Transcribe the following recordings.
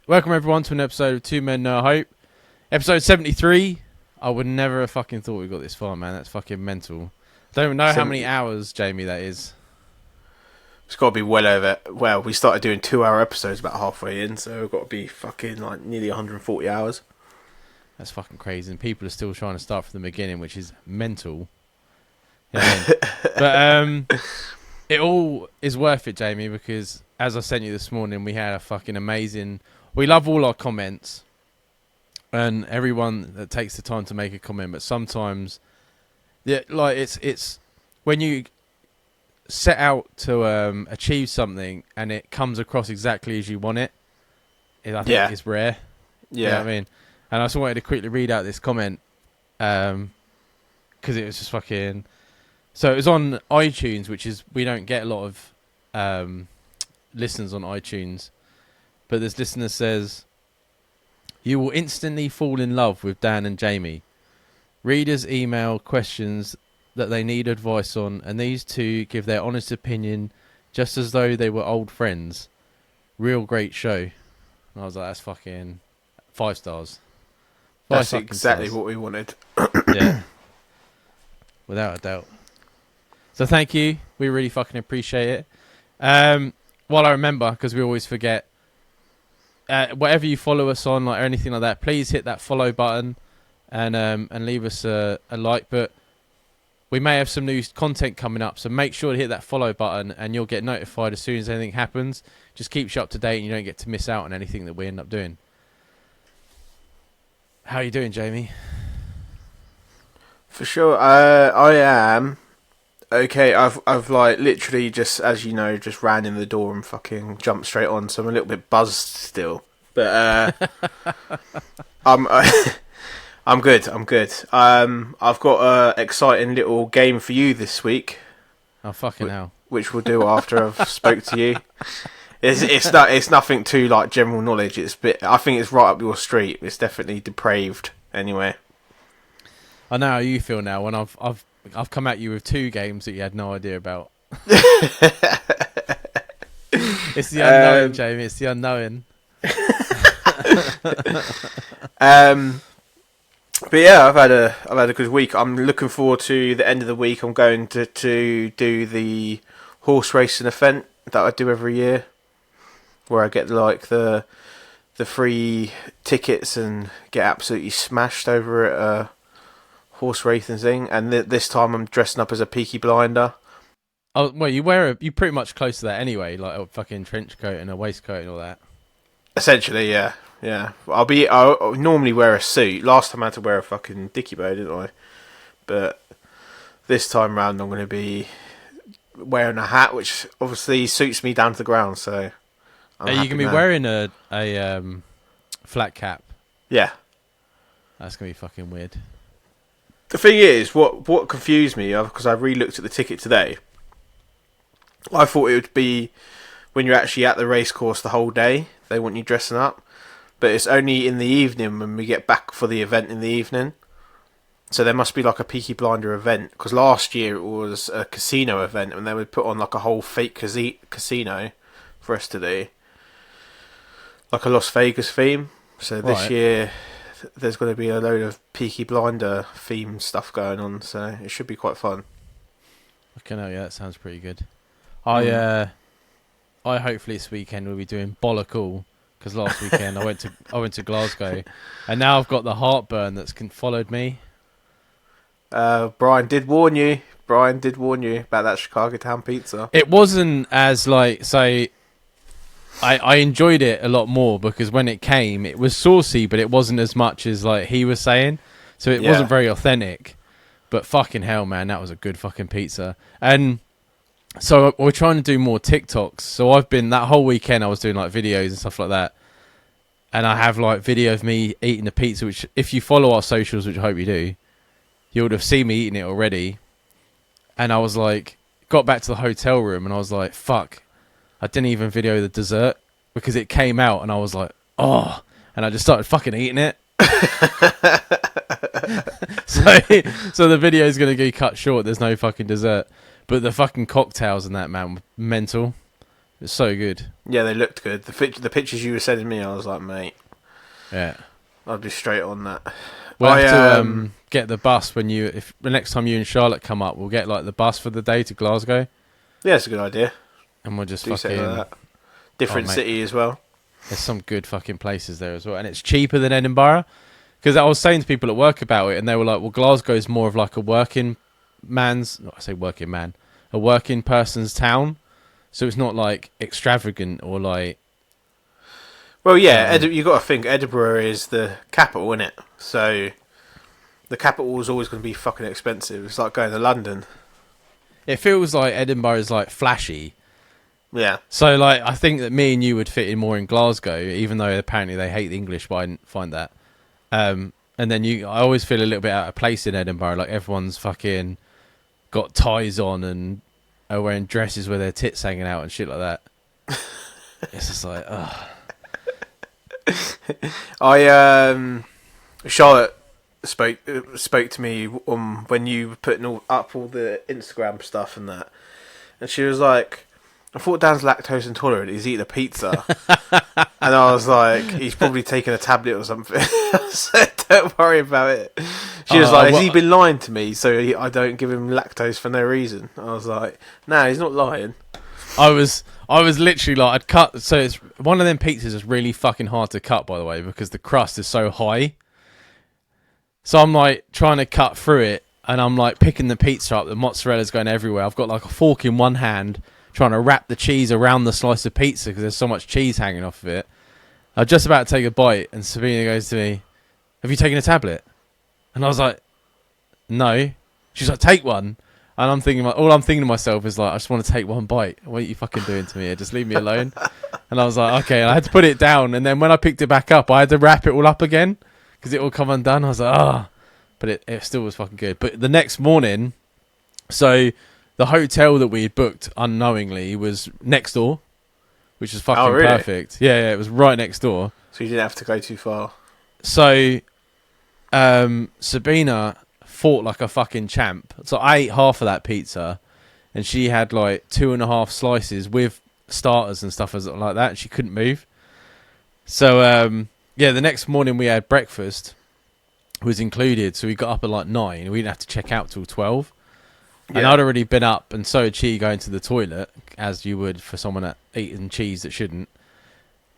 Welcome everyone to an episode of Two Men No Hope. Episode 73. I would never have fucking thought we got this far, man. That's fucking mental. Don't know how many hours, Jamie, that is. It's got to be well over... Well, we started doing 2-hour episodes about halfway in, so we've got to be fucking like nearly 140 hours. That's fucking crazy. And people are still trying to start from the beginning, which is mental. You know what I mean? But it all is worth it, Jamie, because as I sent you this morning, we had a fucking amazing... We love all our comments and everyone that takes the time to make a comment, but sometimes, yeah, like it's when you set out to achieve something and it comes across exactly as you want it. I think it's rare. Yeah, you know what I mean. And I just wanted to quickly read out this comment because it was just fucking. So it was on iTunes, which is we don't get a lot of listens on iTunes. But this listener says, "You will instantly fall in love with Dan and Jamie. Readers email questions that they need advice on, and these two give their honest opinion just as though they were old friends. Real great show." And I was like, that's fucking 5 stars. That's exactly what we wanted. Yeah. Without a doubt. So thank you. We really fucking appreciate it. While I remember, because we always forget, whatever you follow us on, like or anything like that, please hit that follow button and leave us a like. But we may have some new content coming up, so make sure to hit that follow button, and you'll get notified as soon as anything happens. Just keeps you up to date, and you don't get to miss out on anything that we end up doing. How are you doing, Jamie? For sure, I am okay. I've like literally just, as you know, just ran in the door and fucking jumped straight on, so I'm a little bit buzzed still. But I'm good. I've got an exciting little game for you this week. Oh fucking hell! Which we'll do after I've spoke to you. It's nothing too like general knowledge. I think it's right up your street. It's definitely depraved. Anyway, I know how you feel now when I've come at you with 2 games that you had no idea about. It's the unknown, Jamie. It's the unknown. But yeah, I've had a good week. I'm looking forward to the end of the week. I'm going to do the horse racing event that I do every year, where I get like the free tickets and get absolutely smashed over at a horse racing thing. And this time I'm dressing up as a Peaky Blinder. Oh well, you pretty much close to that anyway, like a fucking trench coat and a waistcoat and all that. Essentially, yeah. Yeah, I'll normally wear a suit. Last time I had to wear a fucking dicky bow, didn't I? But this time round, I'm going to be wearing a hat, which obviously suits me down to the ground. So, are you going to be wearing a flat cap? Yeah, that's going to be fucking weird. The thing is, what confused me, because I re-looked at the ticket today. I thought it would be when you're actually at the race course the whole day. They want you dressing up. But it's only in the evening when we get back for the event in the evening. So there must be like a Peaky Blinder event. Because last year it was a casino event and they would put on like a whole fake casino for us to do. Like a Las Vegas theme. So this year there's going to be a load of Peaky Blinder theme stuff going on. So it should be quite fun. Okay, no, yeah, that sounds pretty good. I hopefully this weekend will be doing bollock. Because last weekend I went to Glasgow, and now I've got the heartburn that's followed me. Brian did warn you about that Chicago Town pizza. It wasn't as like so. I enjoyed it a lot more because when it came, it was saucy, but it wasn't as much as like he was saying. So it wasn't very authentic. But fucking hell, man, that was a good fucking pizza. And so we're trying to do more TikToks. So I've been that whole weekend I was doing like videos and stuff like that. And I have like video of me eating the pizza, which if you follow our socials, which I hope you do, you would have seen me eating it already. And I was like, got back to the hotel room and I was like, fuck, I didn't even video the dessert because it came out and I was like, oh, and I just started fucking eating it. so the video is going to get cut short. There's no fucking dessert. But the fucking cocktails and that, man, were mental. It's so good. Yeah, they looked good. The pictures you were sending me, I was like, mate, Yeah. I'd be straight on that. We'll have to get the bus if the next time you and Charlotte come up, we'll get like the bus for the day to Glasgow. Yeah, it's a good idea. And we'll just Do something like that. Different city as well. There's some good fucking places there as well, and it's cheaper than Edinburgh. Because I was saying to people at work about it, and they were like, "Well, Glasgow's more of like a working person's town, so it's not like extravagant or like." Well, yeah, you got to think Edinburgh is the capital, isn't it? So the capital is always going to be fucking expensive. It's like going to London. It feels like Edinburgh is like flashy. Yeah. So like, I think that me and you would fit in more in Glasgow, even though apparently they hate the English, but I didn't find that. And then I always feel a little bit out of place in Edinburgh. Like everyone's fucking got ties on and are wearing dresses with their tits hanging out and shit like that. It's just like, ugh. Charlotte spoke to me when you were putting up all the Instagram stuff and that, and she was like, I thought Dan's lactose intolerant, he's eating a pizza. And I was like, he's probably taken a tablet or something. I said, don't worry about it. She was like, has he been lying to me so I don't give him lactose for no reason? I was like, no, he's not lying. I was literally like, I'd cut. So it's one of them pizzas is really fucking hard to cut, by the way, because the crust is so high. So I'm like trying to cut through it, and I'm like picking the pizza up. The mozzarella's going everywhere. I've got like a fork in one hand, trying to wrap the cheese around the slice of pizza because there's so much cheese hanging off of it. I'm just about to take a bite, and Sabina goes to me, "Have you taken a tablet?" And I was like, "No." She's like, "Take one." And I'm thinking, all I'm thinking to myself is like, I just want to take one bite. What are you fucking doing to me here? Just leave me alone. And I was like, okay. And I had to put it down. And then when I picked it back up, I had to wrap it all up again because it all come undone. I was like, but it still was fucking good. But the next morning, so the hotel that we had booked unknowingly was next door, which was fucking perfect. Yeah, it was right next door. So you didn't have to go too far. So Sabina fought like a fucking champ. So I ate half of that pizza, and she had like 2.5 slices with starters and stuff like that, and she couldn't move. So the next morning we had breakfast was included, so we got up at like 9. We didn't have to check out till 12. And I'd already been up, and so had she, going to the toilet, as you would for someone that eating cheese that shouldn't.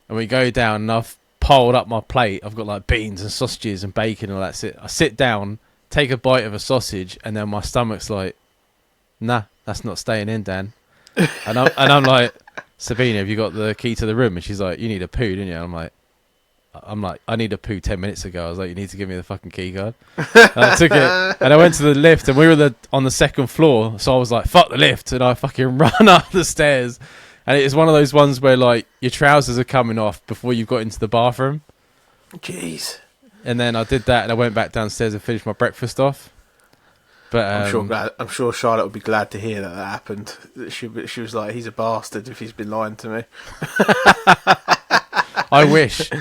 And we go down, and I've piled up my plate. I've got like beans and sausages and bacon and all that. I sit down, take a bite of a sausage, and then my stomach's like, nah, that's not staying in, Dan. And I'm like, Sabina, have you got the key to the room? And she's like, you need a poo, didn't you? And I'm like, I need a poo 10 minutes ago. I was like, you need to give me the fucking key card. And I took it, and I went to the lift, and we were on the second floor. So I was like, fuck the lift, and I fucking run up the stairs. And it is one of those ones where like your trousers are coming off before you've got into the bathroom. Jeez. And then I did that, and I went back downstairs and finished my breakfast off. But I'm sure Charlotte would be glad to hear that happened. She was like, he's a bastard if he's been lying to me. I wish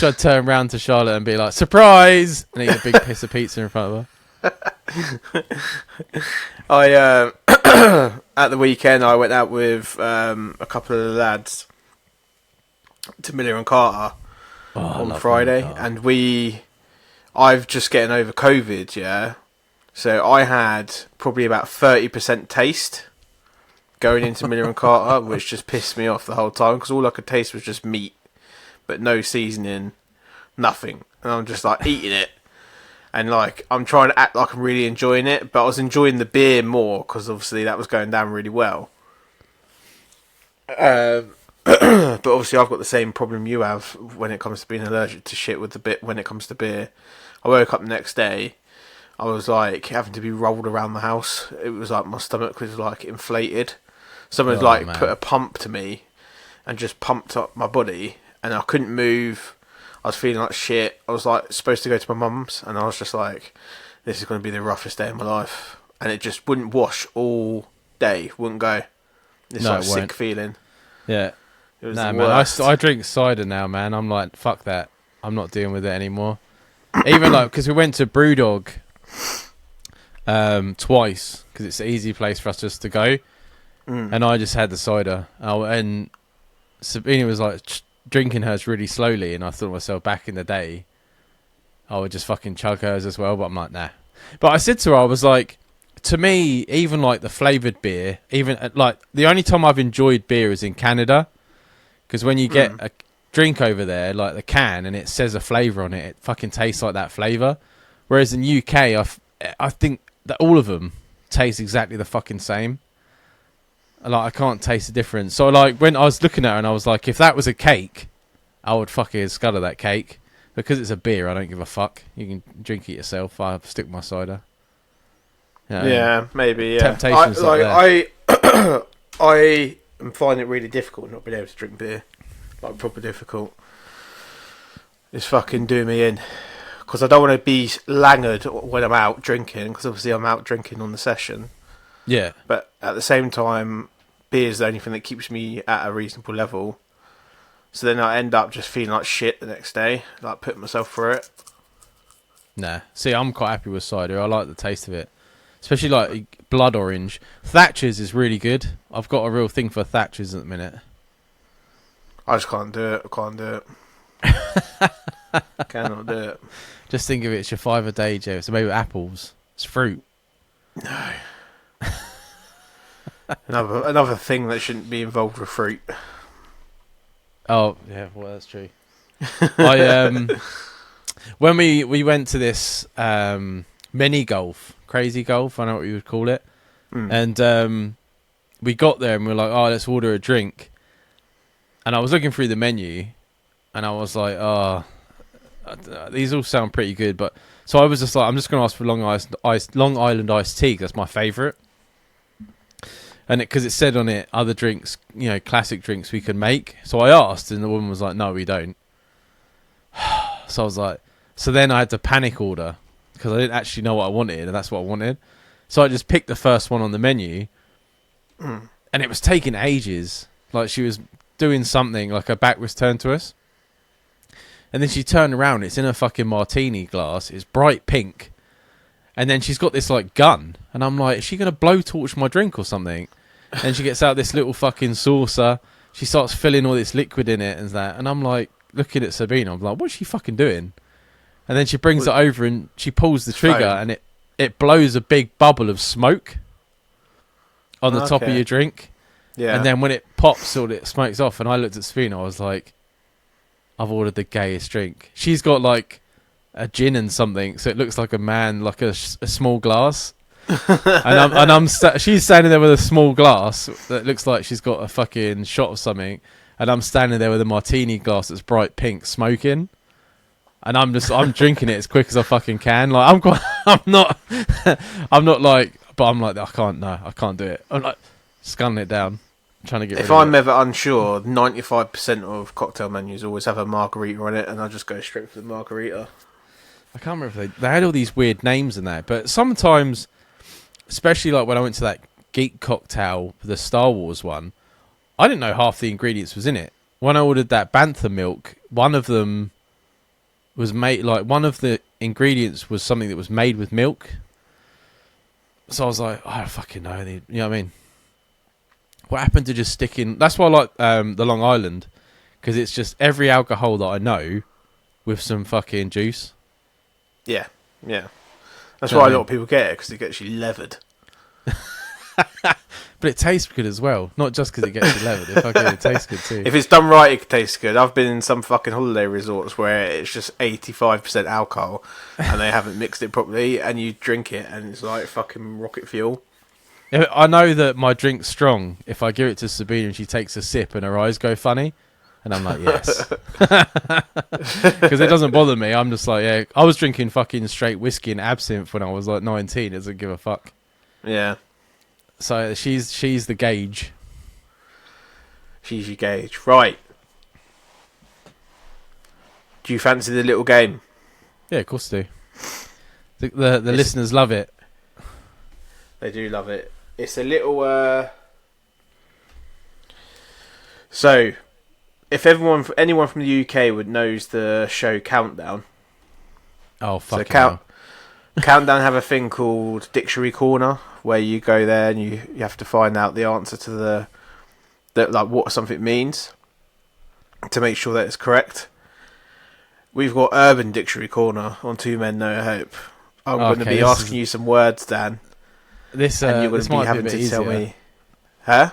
I'd turn around to Charlotte and be like, surprise, and eat a big piece of pizza in front of her. At the weekend, I went out with a couple of the lads to Miller and Carter on Friday, and I've just getting over COVID, yeah. So I had probably about 30% taste going into Miller and Carter, which just pissed me off the whole time because all I could taste was just meat, but no seasoning, nothing, and I'm just like eating it. And like I'm trying to act like I'm really enjoying it, but I was enjoying the beer more because obviously that was going down really well. But obviously I've got the same problem you have when it comes to being allergic to shit with the bit when it comes to beer. I woke up the next day, I was like having to be rolled around the house. It was like my stomach was like inflated. Someone put a pump to me and just pumped up my body, and I couldn't move. I was feeling like shit. I was like supposed to go to my mum's, and I was just like, this is going to be the roughest day of my life. And it just wouldn't wash all day, wouldn't go. This sick feeling. Yeah. It was man, I drink cider now, man. I'm like, fuck that. I'm not dealing with it anymore. Even like, because we went to Brewdog twice because it's an easy place for us just to go. And I just had the cider. And Sabina was like drinking hers really slowly, and I thought to myself, back in the day, I would just fucking chug hers as well. But I'm like, nah. But I said to her, I was like, to me, even like the flavoured beer, even like the only time I've enjoyed beer is in Canada, because when you get a drink over there, like the can, and it says a flavour on it, it fucking tastes like that flavour. Whereas in UK, I think that all of them taste exactly the fucking same. Like, I can't taste the difference. So, like, when I was looking at her and I was like, if that was a cake, I would fucking scuttle that cake. Because it's a beer, I don't give a fuck. You can drink it yourself. I stick my cider. You know, yeah, maybe, yeah. Temptations I am finding it really difficult not being able to drink beer. Like, proper difficult. It's fucking doing me in. Because I don't want to be languid when I'm out drinking. Because obviously I'm out drinking on the session. Yeah. But at the same time, beer is the only thing that keeps me at a reasonable level. So then I end up just feeling like shit the next day, like putting myself through it. Nah. See, I'm quite happy with cider. I like the taste of it. Especially like blood orange. Thatcher's is really good. I've got a real thing for Thatcher's at the minute. I just can't do it. I can't do it. Cannot do it. Just think of it, it's your 5 a day, Joe. It's made with apples. It's fruit. No. Another thing that shouldn't be involved with fruit. Oh yeah, well that's true. I when we went to this mini golf, crazy golf, I know what you would call it, and we got there and we were like, oh, let's order a drink, and I was looking through the menu, and I was like, oh, these all sound pretty good, but so I was just like, I'm just going to ask for Long Island iced tea. 'Cause that's my favourite. And because it said on it, other drinks, you know, classic drinks we can make. So I asked, and the woman was like, no, we don't. So I was like, so then I had to panic order because I didn't actually know what I wanted, and that's what I wanted. So I just picked the first one on the menu, and it was taking ages. Like, she was doing something, like her back was turned to us. And then she turned around, it's in a fucking martini glass, it's bright pink. And then she's got this, like, gun. And I'm like, is she going to blowtorch my drink or something? And she gets out this little fucking saucer. She starts filling all this liquid in it and that. And I'm like, looking at Sabina, I'm like, what's she fucking doing? And then she brings it over and she pulls the trigger and it blows a big bubble of smoke on the top of your drink. Yeah. And then when it pops, all it smokes off. And I looked at Sabina, I was like, I've ordered the gayest drink. She's got, like, a gin and something, so it looks like a man, like a small glass. And she's standing there with a small glass that looks like she's got a fucking shot of something, and I'm standing there with a martini glass that's bright pink, smoking, and I'm drinking it as quick as I fucking can. Like, I'm not like, but I'm like, I can't do it. I'm like sculling it down, trying to get. If I'm ever unsure, 95% of cocktail menus always have a margarita on it, and I just go straight for the margarita. I can't remember if they had all these weird names in there, but sometimes, especially like when I went to that Geek Cocktail, the Star Wars one, I didn't know half the ingredients was in it. When I ordered that Bantha milk, one of them was made, like, one of the ingredients was something that was made with milk. So I was like, I don't fucking know. You know what I mean? What happened to just sticking... That's why I like the Long Island, because it's just every alcohol that I know with some fucking juice. Yeah, yeah. That's why a lot of people get it, because it gets you levered. But it tastes good as well. Not just because it gets you levered. It tastes good too. If it's done right, it tastes good. I've been in some fucking holiday resorts where it's just 85% alcohol and they haven't mixed it properly, and you drink it and it's like fucking rocket fuel. I know that my drink's strong if I give it to Sabina and she takes a sip and her eyes go funny. And I'm like, yes. Because it doesn't bother me. I'm just like, yeah. I was drinking fucking straight whiskey and absinthe when I was like 19. It doesn't give a fuck. Yeah. So she's the gauge. She's your gauge. Right. Do you fancy the little game? Yeah, of course I do. The listeners love it. They do love it. It's a little... So... If anyone from the UK knows the show Countdown. Oh, fuck. Countdown have a thing called Dictionary Corner, where you go there and you have to find out the answer to the like what something means to make sure that it's correct. We've got Urban Dictionary Corner on Two Men No Hope. I'm going to be asking you some words, Dan. And you're going to be having to tell me. Huh?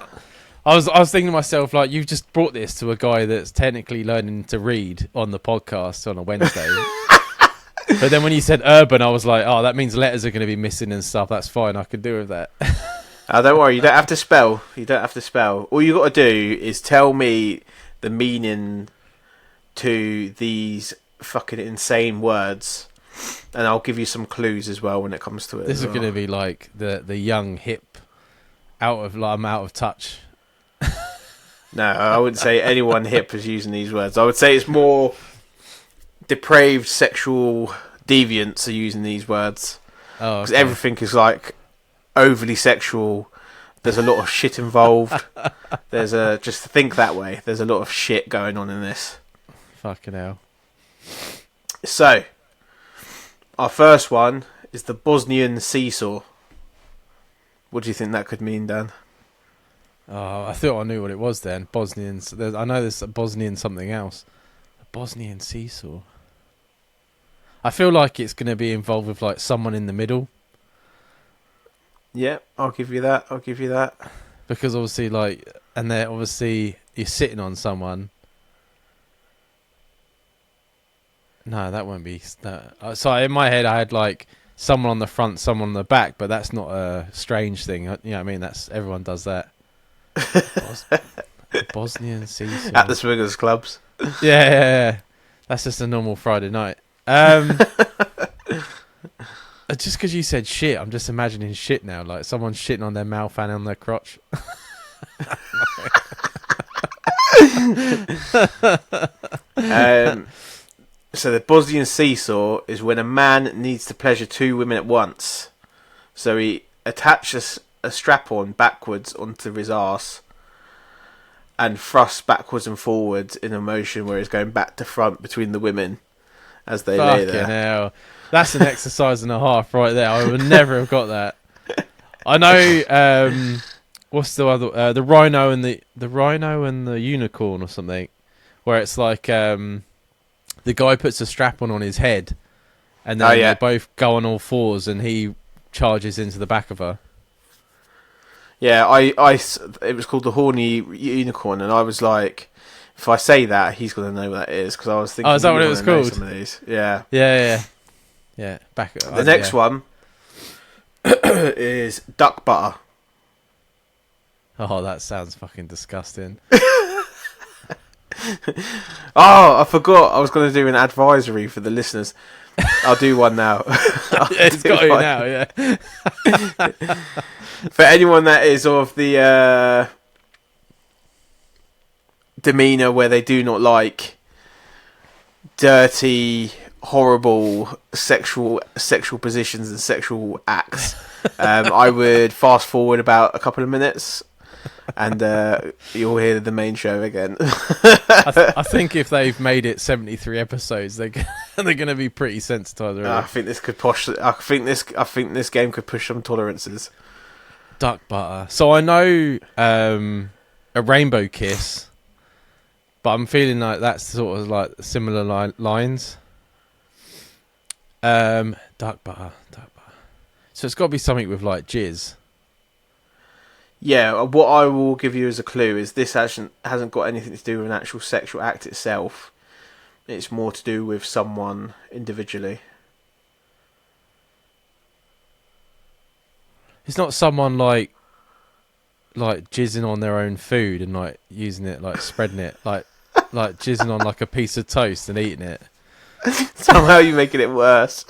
I was thinking to myself, like, you've just brought this to a guy that's technically learning to read on the podcast on a Wednesday. But then when you said urban, I was like, oh, that means letters are going to be missing and stuff. That's fine. I could do with that. Don't worry. You don't have to spell. All you got to do is tell me the meaning to these fucking insane words, and I'll give you some clues as well when it comes to it. This is going to be like the young hip, I'm out of touch. No, I wouldn't say anyone hip is using these words. I would say it's more depraved sexual deviants are using these words. Oh, because everything is like overly sexual. There's a lot of shit involved. Just think that way. There's a lot of shit going on in this. Fucking hell. So, our first one is the Bosnian seesaw. What do you think that could mean, Dan? Oh, I thought I knew what it was then. Bosnians. I know there's a Bosnian something else. A Bosnian seesaw. I feel like it's going to be involved with like someone in the middle. Yeah, I'll give you that. Because obviously, you're sitting on someone. No, that won't be. So in my head, I had like someone on the front, someone on the back, but that's not a strange thing. You know what I mean? Everyone does that. Bosnian seesaw at the swingers clubs. Yeah. That's just a normal Friday night. Just because you said shit, I'm just imagining shit now, like someone shitting on their mouth and on their crotch. So the Bosnian seesaw is when a man needs to pleasure two women at once. So he attaches a strap-on backwards onto his arse and thrusts backwards and forwards in a motion where he's going back to front between the women as they lay there. Fucking hell. That's an exercise and a half right there. I would never have got that. I know. What's the other? The rhino and the unicorn or something, where it's like the guy puts a strap on his head, and then they both go on all fours, and he charges into the back of her. Yeah, it was called the horny unicorn, and I was like, if I say that, he's going to know what that is, because I was thinking. Oh, is that what it was called? Some of these. Yeah. Yeah. Back. The next one is duck butter. Oh, that sounds fucking disgusting. I forgot. I was going to do an advisory for the listeners. I'll do one now. It's got you now, yeah. For anyone that is of the demeanour where they do not like dirty, horrible sexual positions and sexual acts, I would fast forward about a couple of minutes, and you'll hear the main show again. I think if they've made it 73 episodes, they're going to be pretty sensitised. Really. I think this could push. I think this game could push some tolerances. Duck butter. So I know a rainbow kiss, but I'm feeling like that's sort of like similar lines. Duck butter. So it's got to be something with like jizz. Yeah, what I will give you as a clue is this hasn't got anything to do with an actual sexual act itself. It's more to do with someone individually. It's not someone like jizzing on their own food and like using it, like spreading it, like jizzing on like a piece of toast and eating it. Somehow you're making it worse.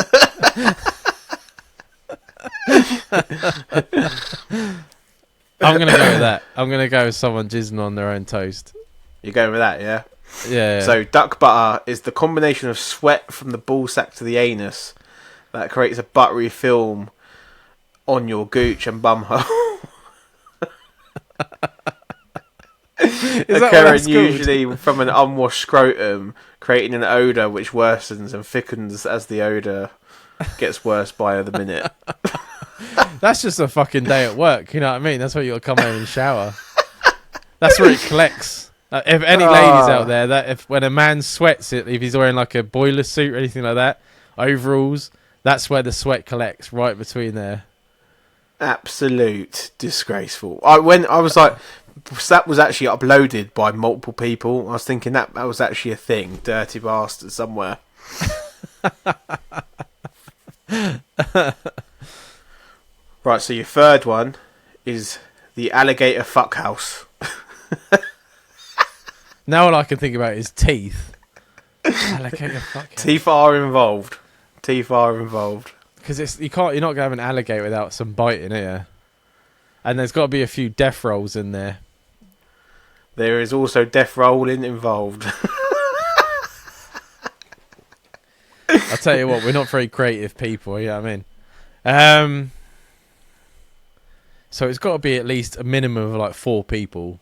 I'm going to go with that. I'm going to go with someone jizzing on their own toast. You're going with that, yeah? Yeah. So duck butter is the combination of sweat from the ballsack to the anus that creates a buttery film on your gooch and bumhole. Occurring usually from an unwashed scrotum, creating an odour which worsens and thickens as the odour gets worse by the minute. That's just a fucking day at work. You know what I mean? That's where you got to come home and shower. That's where it collects. If any ladies out there, that if when a man sweats it, if he's wearing like a boiler suit or anything like that, overalls, that's where the sweat collects, right between there. Absolute disgraceful. I was like, that was actually uploaded by multiple people. I was thinking that was actually a thing. Dirty bastard somewhere. Right, so your third one is the alligator fuck house. Now all I can think about is teeth. Alligator fuck house. Teeth are involved. Because you're not gonna have an alligator without some biting, here. And there's got to be a few death rolls in there. There is also death rolling involved. I'll tell you what, we're not very creative people, you know what I mean? So it's got to be at least a minimum of like 4 people.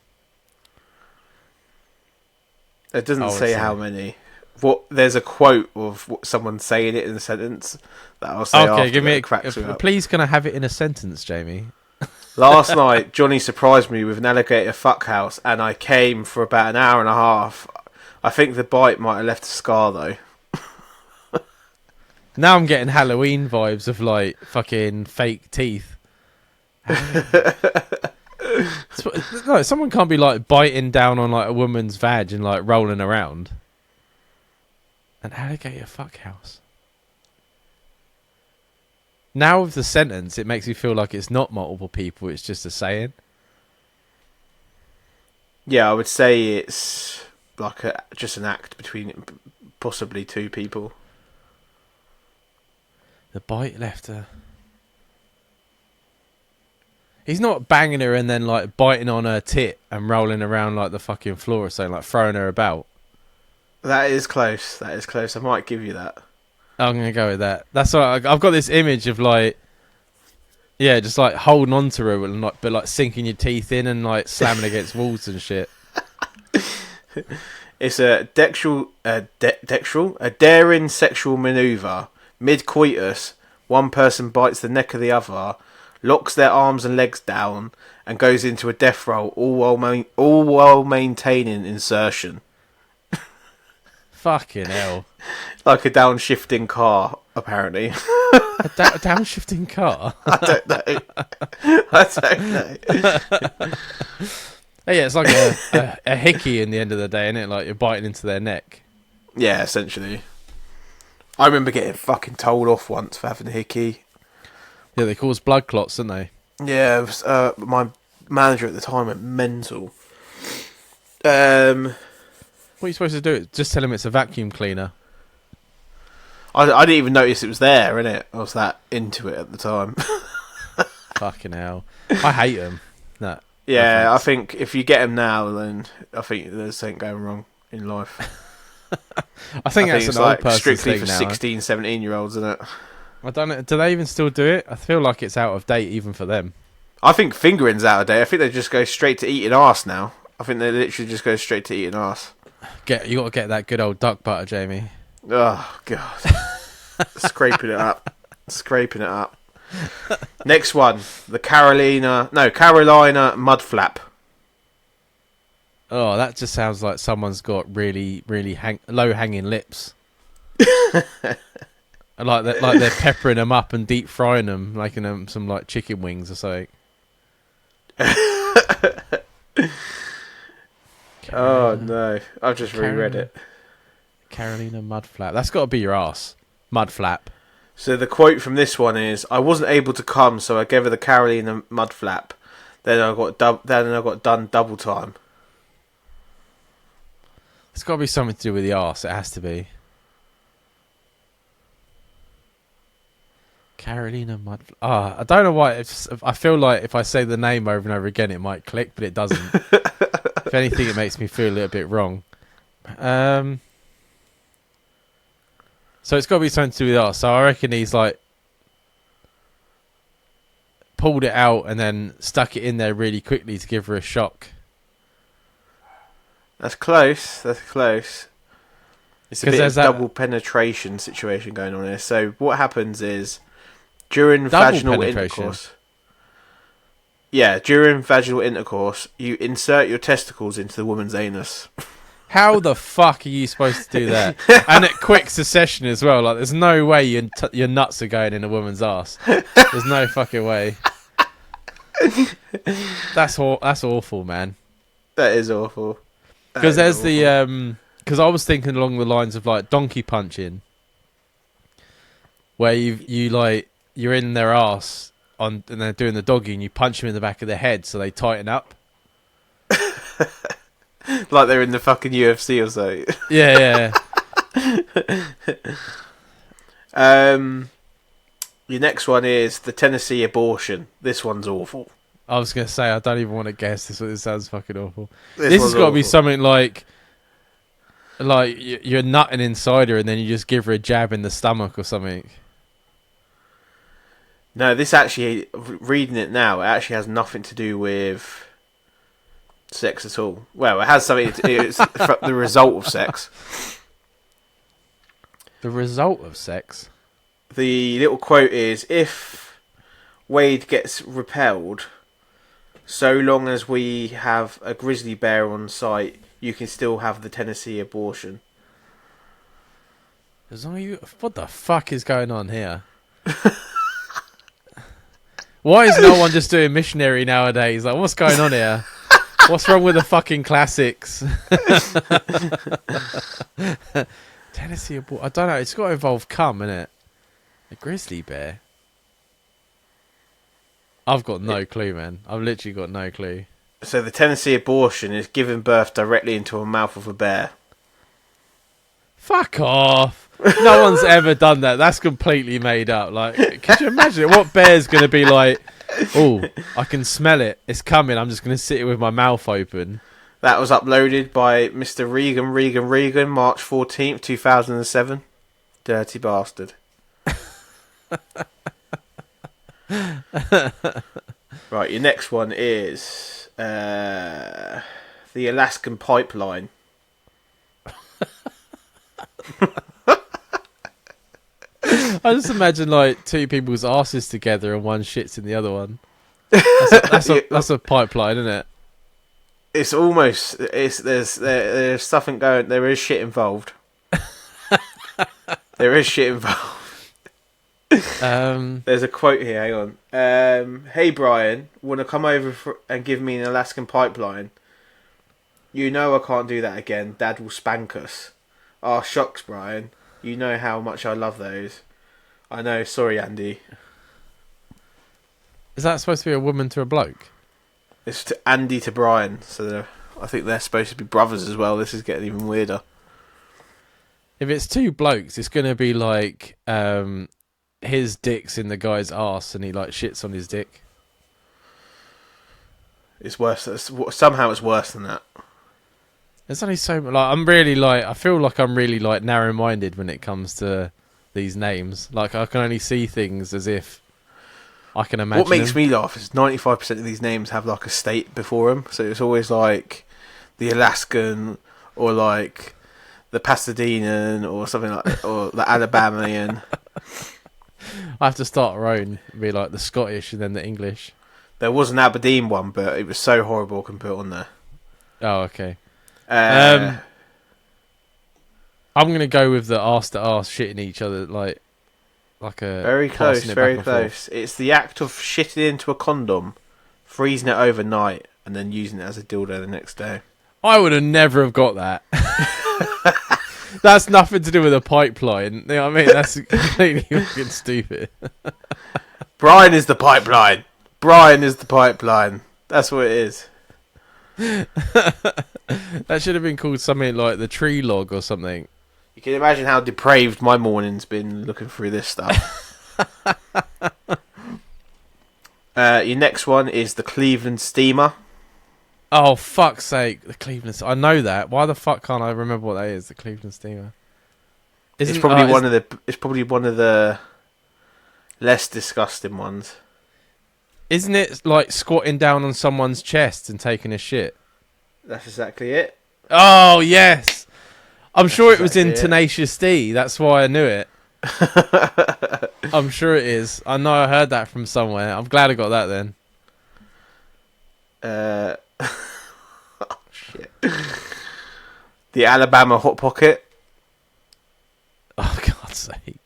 It doesn't say how many. There's a quote of someone saying it in a sentence that I'll say. Okay, give me please. Can I have it in a sentence, Jamie? Last night, Johnny surprised me with an alligator fuck house, and I came for about an hour and a half. I think the bite might have left a scar though. Now I'm getting Halloween vibes of like fucking fake teeth. No, someone can't be like biting down on like a woman's vag and like rolling around. An alligator fuck house. Now with the sentence, it makes me feel like it's not multiple people, it's just a saying. Yeah, I would say it's like just an act between possibly 2 people. The bite left her. He's not banging her and then like biting on her tit and rolling around like the fucking floor or something, like throwing her about. That is close. I might give you that. I'm going to go with that. That's why I've got this image of like, yeah, just like holding on to her and like, but like sinking your teeth in and like slamming against walls and shit. It's a daring sexual maneuver. Mid-coitus, one person bites the neck of the other, locks their arms and legs down, and goes into a death roll, all while maintaining insertion. Fucking hell. Like a downshifting car, apparently. A downshifting car? I don't know. Yeah, it's like a hickey in the end of the day, isn't it? Like you're biting into their neck. Yeah, essentially. I remember getting fucking told off once for having a hickey. Yeah, they cause blood clots, don't they? Yeah, it was, my manager at the time went mental. What are you supposed to do? Just tell him it's a vacuum cleaner. I didn't even notice it was there, innit? I was that into it at the time. Fucking hell. I hate them. No, yeah, I think if you get them now, then I think there's something going wrong in life. I think that's an old person strictly thing for now. 16, 17-year-olds, isn't it? I don't know. Do they even still do it? I feel like it's out of date even for them. I think fingering's out of date. I think they just go straight to eating arse now. I think they literally just go straight to eating arse. You got to get that good old duck butter, Jamie. Oh god, scraping it up. Next one, the Carolina mud flap. Oh, that just sounds like someone's got really, really low hanging lips. like they're peppering them up and deep frying them, making them some like chicken wings or something. Oh no, I've just reread it. Carolina mud flap. That's got to be your ass. Mud flap. So the quote from this one is, "I wasn't able to come, so I gave her the Carolina mud flap. Then I got done double time." It's got to be something to do with the arse. It has to be. Carolina mud. I don't know why. I feel like if I say the name over and over again, it might click, but it doesn't. If anything, it makes me feel a little bit wrong. So it's got to be something to do with arse. So I reckon he's like pulled it out and then stuck it in there really quickly to give her a shock. That's close. It's a bit of double penetration situation going on here. So what happens is during vaginal intercourse. Yeah, during vaginal intercourse, you insert your testicles into the woman's anus. How the fuck are you supposed to do that? And at quick succession as well. Like, there's no way your nuts are going in a woman's ass. There's no fucking way. That's awful, man. That is awful. Because there's because I was thinking along the lines of like donkey punching, where you're in their ass and they're doing the doggy, and you punch them in the back of their head so they tighten up. Like they're in the fucking UFC or so. Yeah. Your next one is the Tennessee abortion. This one's awful. I was going to say, I don't even want to guess this one. It sounds fucking awful. This has got to be something like you're nutting inside her and then you just give her a jab in the stomach or something. No, this actually, reading it now, it actually has nothing to do with sex at all. Well, it has something to do with the result of sex. The result of sex? The little quote is, if Wade gets repelled, so long as we have a grizzly bear on site, you can still have the Tennessee abortion. What the fuck is going on here? Why is no one just doing missionary nowadays? Like, what's going on here? What's wrong with the fucking classics? Tennessee abortion. I don't know. It's got to involve cum, innit? A grizzly bear. I've got no clue, man. I've literally got no clue. So the Tennessee abortion is giving birth directly into a mouth of a bear. Fuck off. No one's ever done that. That's completely made up. Like, could you imagine what bear's going to be like, oh, I can smell it. It's coming. I'm just going to sit here with my mouth open. That was uploaded by Mr. Regan, March 14th, 2007. Dirty bastard. Right, your next one is the Alaskan pipeline. I just imagine like two people's asses together and one shits in the other one. That's a pipeline, isn't it? It's almost there's something going. There is shit involved. There is shit involved. There's a quote here. Hang on. Hey Brian, want to come over and give me an Alaskan pipeline? You know I can't do that again. Dad will spank us. Ah, shucks, Brian. You know how much I love those. I know. Sorry, Andy. Is that supposed to be a woman to a bloke? It's to Andy to Brian. So I think they're supposed to be brothers as well. This is getting even weirder. If it's two blokes, it's going to be like his dick's in the guy's arse and he like shits on his dick. It's worse. Somehow it's worse than that. There's only so much. Like, I feel like I'm really like narrow-minded when it comes to these names. Like, I can only see things as if I can imagine. What makes me laugh is 95% of these names have like a state before them, so it's always like the Alaskan or like the Pasadenan or something like that, or the Alabamian. I have to start our own, be like the Scottish and then the English. There was an Aberdeen one, but it was so horrible I couldn't put it on there. Oh, okay. I'm gonna go with the arse to arse shitting each other like a very close, very close. It's the act of shitting into a condom, freezing it overnight, and then using it as a dildo the next day. I would have never have got that. That's nothing to do with a pipeline. You know what I mean? That's completely fucking stupid. Brian is the pipeline. Brian is the pipeline. That's what it is. That should have been called something like the tree log or something. You can imagine how depraved my morning's been looking through this stuff. Your next one is the Cleveland Steamer. Oh, fuck's sake. The Cleveland... I know that. Why the fuck can't I remember what that is? The Cleveland Steamer. It's probably one of the less disgusting ones. Isn't it like squatting down on someone's chest and taking a shit? That's exactly it. Oh, yes. I'm sure it was in exactly Tenacious D. That's why I knew it. I'm sure it is. I know I heard that from somewhere. I'm glad I got that then. Oh, shit. The Alabama Hot Pocket. Oh, God's sake.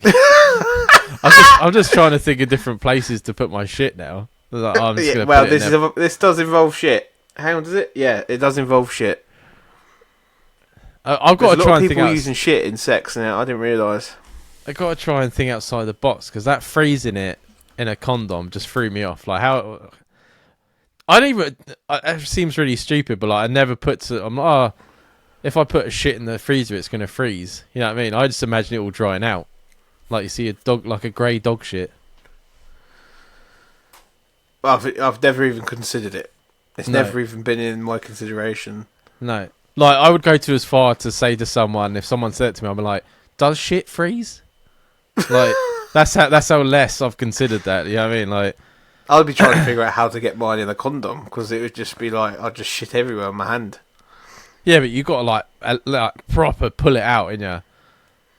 I'm just trying to think of different places to put my shit now. Like, I'm just gonna put it this does involve shit. Hang on, does it? Yeah, it does involve shit. I've got to try and think. People using shit in sex now. I didn't realise. I got to try and think outside the box because that freezing it in a condom just threw me off. Like how I don't even. It seems really stupid, but like I never put to. I'm like, oh, if I put a shit in the freezer, it's gonna freeze. You know what I mean? I just imagine it all drying out, like you see a dog, like a grey dog shit. I've never even considered it. It's never even been in my consideration. No, like I would go to as far to say to someone, if someone said it to me, I'd be like, "Does shit freeze?" Like that's how less I've considered that. You know what I mean? Like I'd be trying to figure out how to get mine in a condom because it would just be like I'd just shit everywhere on my hand. Yeah, but you got to like proper pull it out, in ya.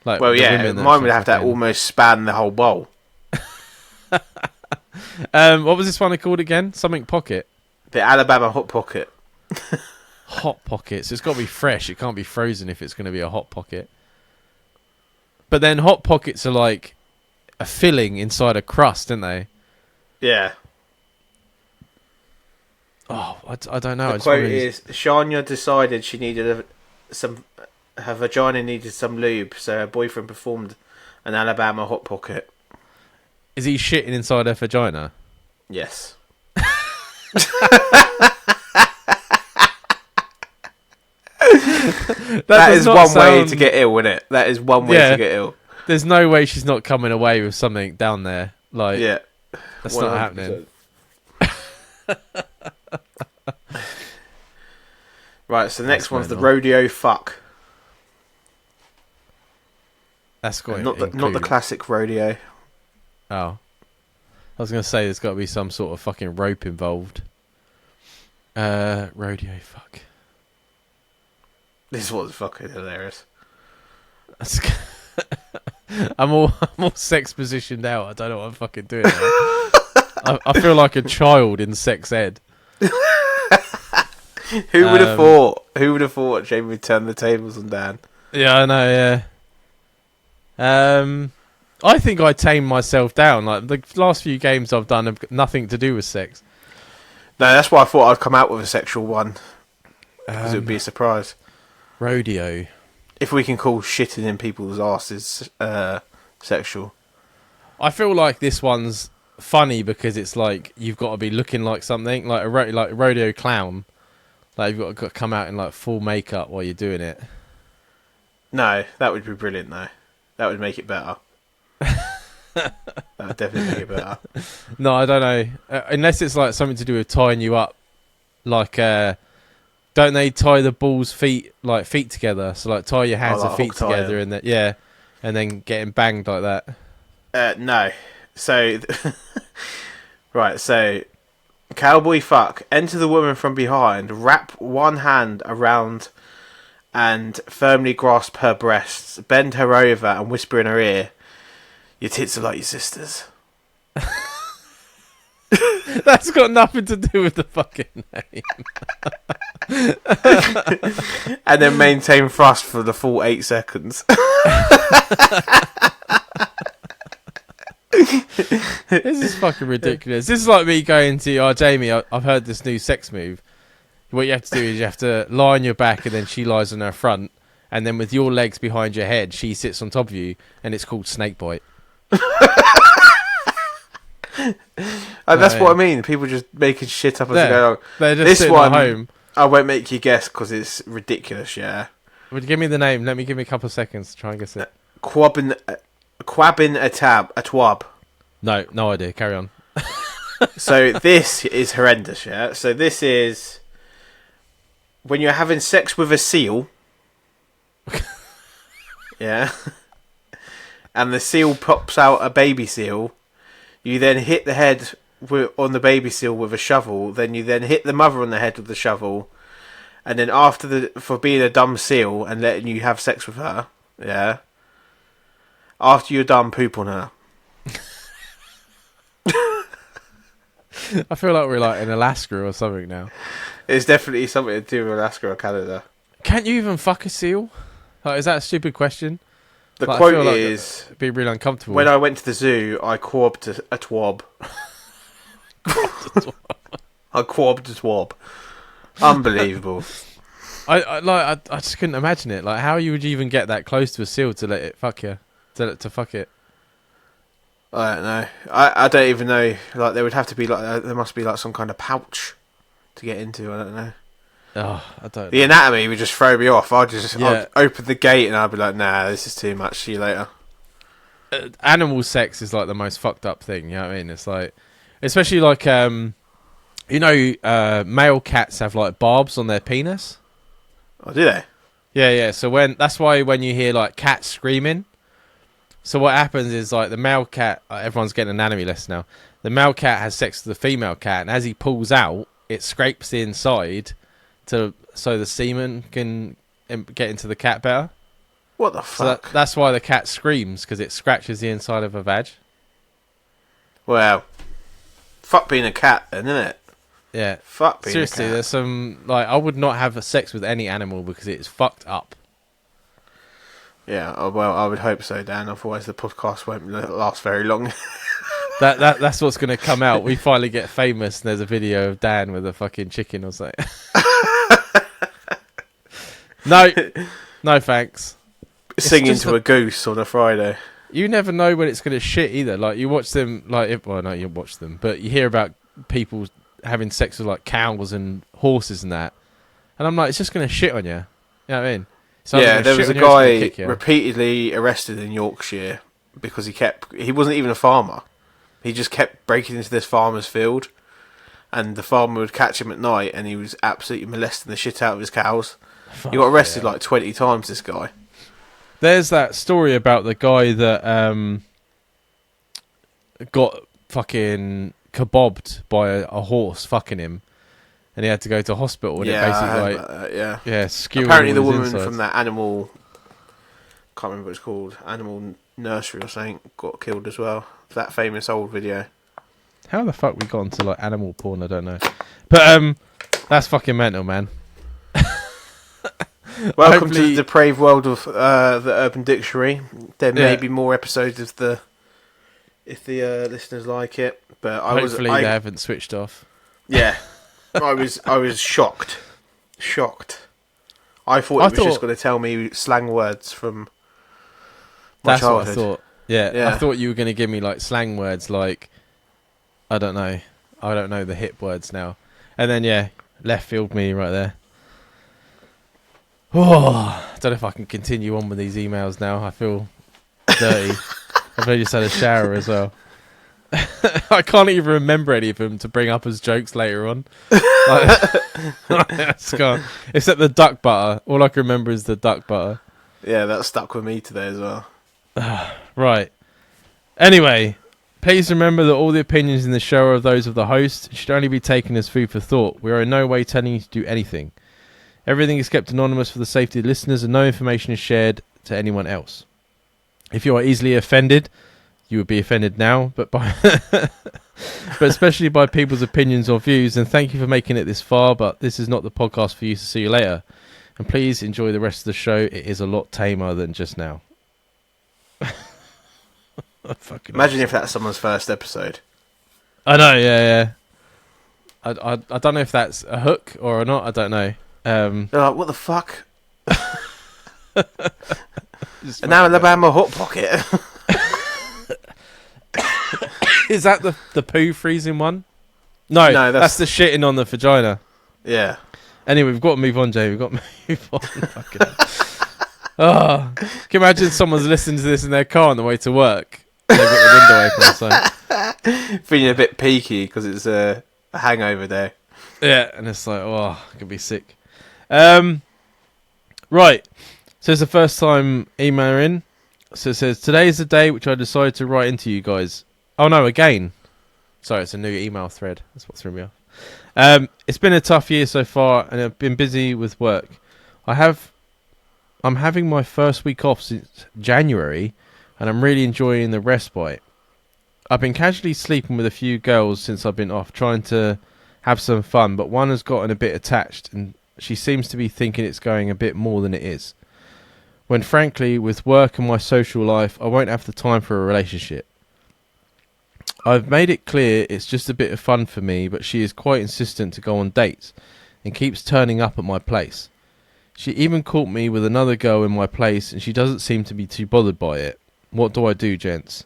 Like, well, yeah, mine would have to almost span the whole bowl. What was this one called again? Something Pocket. The Alabama Hot Pocket. Hot Pocket. So it's got to be fresh. It can't be frozen if it's going to be a Hot Pocket. But then Hot Pockets are like a filling inside a crust, aren't they? Yeah. Oh, I don't know. The quote is, Shania decided she needed her vagina needed some lube, so her boyfriend performed an Alabama Hot Pocket. Is he shitting inside her vagina? Yes. that is one way to get ill, isn't it? That is one way to get ill. There's no way she's not coming away with something down there. Like, yeah, that's 100%. Not happening. Right, so the next one's the rodeo fuck. That's got not the classic rodeo. Oh, I was gonna say there's got to be some sort of fucking rope involved. Rodeo fuck. This was fucking hilarious. I'm all sex positioned out. I don't know what I'm fucking doing. I feel like a child in sex ed. Who would have thought? Who would have thought Jamie would turn the tables on Dan? Yeah, I know. Yeah. I think I tamed myself down. Like the last few games I've done have nothing to do with sex. No, that's why I thought I'd come out with a sexual one. Because it would be a surprise. Rodeo. If we can call shitting in people's asses sexual. I feel like this one's funny because it's like you've got to be looking like something, like a rodeo clown. Like you've got to come out in like full makeup while you're doing it. No, that would be brilliant though. That would make it better. That would definitely make it better. No, I don't know. Unless it's like something to do with tying you up. Like, don't they tie the bull's feet together? So like tie your hands and feet together and then, and then getting banged like that. No. So, right, so cowboy fuck, enter the woman from behind, wrap one hand around and firmly grasp her breasts, bend her over and whisper in her ear, your tits are like your sister's. That's got nothing to do with the fucking name. And then maintain thrust for the full 8 seconds. This is fucking ridiculous. This is like me going to, Jamie, I've heard this new sex move. What you have to do is you have to lie on your back and then she lies on her front. And then with your legs behind your head, she sits on top of you. And it's called snake bite. And that's what I mean. People just making shit up as they go. They're just sitting at home. I won't make you guess because it's ridiculous, yeah. Would you give me the name? Give me a couple of seconds to try and guess it. Quabbin a twab. No idea. Carry on. So this is horrendous, yeah? So this is when you're having sex with a seal. Yeah. And the seal pops out a baby seal. You then hit the head on the baby seal with a shovel. Then you then hit the mother on the head with the shovel. and then after for being a dumb seal and letting you have sex with her, yeah. After you're done, poop on her. I feel like we're like in Alaska or something now. It's definitely something to do with Alaska or Canada. Can't you even fuck a seal? Like, is that a stupid question? The like, quote like is... it'd be really uncomfortable. When I went to the zoo, I quabbed a twab. I quabbed a twab. Unbelievable. I just couldn't imagine it. Like, how would you even get that close to a seal to let it fuck you? To fuck it? I don't know. I don't even know. Like, there would have to be like there must be like some kind of pouch to get into. I don't know. Oh, I don't know. The anatomy would just throw me off. I'd Yeah. open the gate and I'd be like, nah, this is too much. See you later. Animal sex is like the most fucked up thing. You know what I mean? It's like, especially like male cats have like barbs on their penis. Oh, do they? Yeah. So that's why when you hear like cats screaming, so what happens is like the male cat, everyone's getting an anatomy lesson now. The male cat has sex with the female cat, and as he pulls out, it scrapes the inside so the semen can get into the cat better. What the fuck? So that's why the cat screams, because it scratches the inside of a vag. Well, fuck being a cat, then, isn't it? Yeah. Fuck being Seriously, a cat. there's some like I would not have sex with any animal because it's fucked up. Yeah, well, I would hope so, Dan. Otherwise, the podcast won't last very long. That's what's going to come out. We finally get famous, and there's a video of Dan with a fucking chicken or something. No, thanks. Singing to a goose on a Friday. You never know when it's going to shit either. Like you watch them, you watch them, but you hear about people having sex with like cows and horses and that, and I'm like, it's just going to shit on you. You know what I mean? Yeah, there was a guy repeatedly arrested in Yorkshire because he wasn't even a farmer. He just kept breaking into this farmer's field, and the farmer would catch him at night, and he was absolutely molesting the shit out of his cows. He got arrested like 20 times, this guy. There's that story about the guy that got fucking kebabbed by a horse fucking him, and he had to go to hospital. And Yeah, it basically yeah. skewed. Apparently, the all his woman insides. from that animal, can't remember what it's called, animal nursery or something, got killed as well. That famous old video. How the fuck we got into like animal porn? I don't know, but that's fucking mental, man. Welcome to the depraved world of the Urban Dictionary. There may be more episodes if the listeners like it, but hopefully they haven't switched off. Yeah, I was shocked. I thought it was just going to tell me slang words from my childhood. That's what I thought. Yeah, I thought you were going to give me like slang words like I don't know the hip words now, and then left field me right there. Oh, I don't know if I can continue on with these emails now. I feel dirty. I've only just had a shower as well. I can't even remember any of them to bring up as jokes later on. It's gone. Except the duck butter. All I can remember is the duck butter. Yeah, that stuck with me today as well. Right. Anyway, please remember that all the opinions in the show are those of the host. It should only be taken as food for thought. We are in no way telling you to do anything. Everything is kept anonymous for the safety of listeners, and no information is shared to anyone else. If you are easily offended, you would be offended now, but especially by people's opinions or views. And thank you for making it this far, but this is not the podcast for you. To see you later, and please enjoy the rest of the show. It is a lot tamer than just now. Imagine if that's someone's first episode. I know, yeah. I don't know if that's a hook or not. I don't know. They're like, what the fuck? And now Alabama Hot Pocket. Is that the poo freezing one? No, that's the shitting on the vagina. Yeah. Anyway, we've got to move on, Jay. We've got to move on. Fucking hell. Can you imagine someone's listening to this in their car on the way to work? And they've got the window open. Feeling a bit peaky because it's a hangover day. Yeah, and it's like, I could be sick. Right. So it's the first time emailer in. So it says, today is the day which I decided to write into you guys. Oh no, again. Sorry, it's a new email thread. That's what threw me off. It's been a tough year so far, and I've been busy with work. I'm having my first week off since January, and I'm really enjoying the respite. I've been casually sleeping with a few girls since I've been off, trying to have some fun, but one has gotten a bit attached, and she seems to be thinking it's going a bit more than it is. When frankly, with work and my social life, I won't have the time for a relationship. I've made it clear it's just a bit of fun for me, but she is quite insistent to go on dates and keeps turning up at my place. She even caught me with another girl in my place, and she doesn't seem to be too bothered by it. What do I do, gents?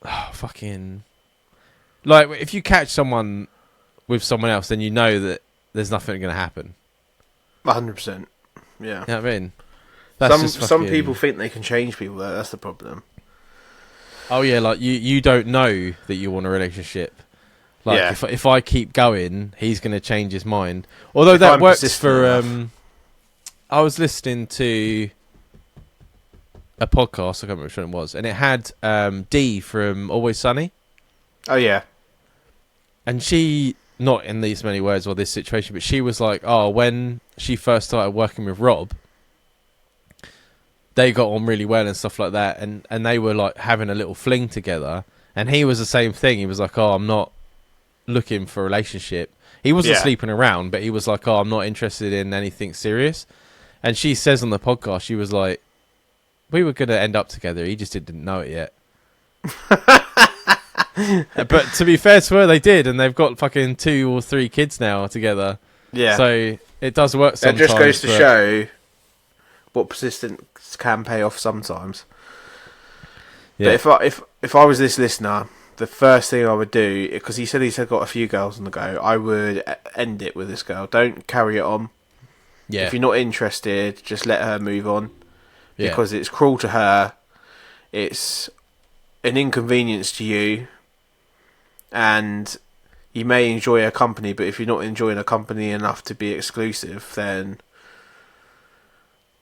Oh, fucking... Like, if you catch someone with someone else, then you know that there's nothing going to happen. 100%. Yeah. You know what I mean? That's some people think they can change people, though. That's the problem. Oh, yeah, like, you don't know that you want a relationship. Like, yeah. if I keep going, he's going to change his mind. Although that works for... I was listening to a podcast, I can't remember which one it was, and it had Dee from Always Sunny. Oh, yeah. And she, not in these many words or this situation, but she was like, oh, when she first started working with Rob, they got on really well and stuff like that, and they were like having a little fling together, and he was the same thing. He was like, oh, I'm not looking for a relationship. He wasn't sleeping around, but he was like, oh, I'm not interested in anything serious. And she says on the podcast, she was like, we were going to end up together, he just didn't know it yet. But to be fair to her, they did, and they've got fucking 2 or 3 kids now together. Yeah. So it does work sometimes. It just goes to show what persistence can pay off sometimes. Yeah. But if I was this listener, the first thing I would do, because he said he's got a few girls on the go, I would end it with this girl. Don't carry it on. Yeah. If you're not interested, just let her move on. Yeah. Because it's cruel to her. It's an inconvenience to you. And you may enjoy her company, but if you're not enjoying her company enough to be exclusive, then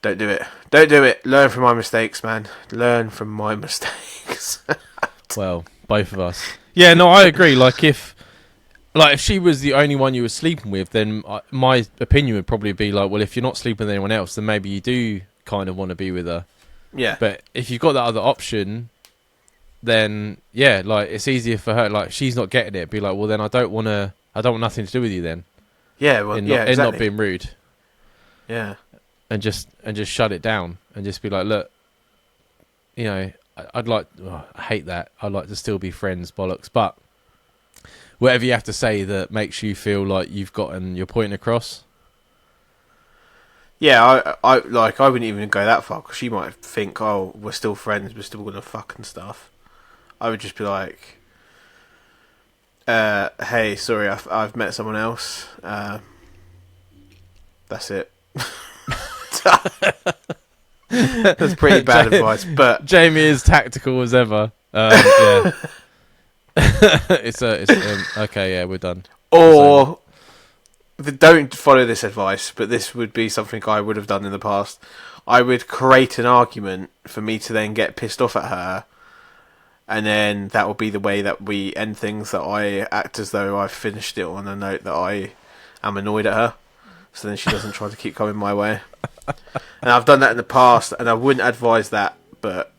don't do it. Don't do it. Learn from my mistakes, man. Learn from my mistakes. Well, both of us. Yeah, no, I agree. Like if she was the only one you were sleeping with, then my opinion would probably be like, well, if you're not sleeping with anyone else, then maybe you do kind of want to be with her. Yeah. But if you've got that other option, then yeah, like it's easier for her. Like she's not getting it. Be like, well, then I don't want nothing to do with you then. Yeah, well, exactly. Not being rude. Yeah. And just shut it down and just be like, look, you know, I hate that. I'd like to still be friends, bollocks. But whatever you have to say that makes you feel like you've gotten your point across. Yeah, I wouldn't even go that far because she might think, oh, we're still friends, we're still gonna fuck and stuff. I would just be like, hey, sorry, I've met someone else. That's it. That's pretty bad advice, but Jamie is tactical as ever. Yeah. Okay. Yeah, we're done. Or don't follow this advice, but this would be something I would have done in the past. I would create an argument for me to then get pissed off at her, and then that will be the way that we end things. That I act as though I've finished it on a note that I am annoyed at her, so then she doesn't try to keep coming my way. And I've done that in the past, and I wouldn't advise that, but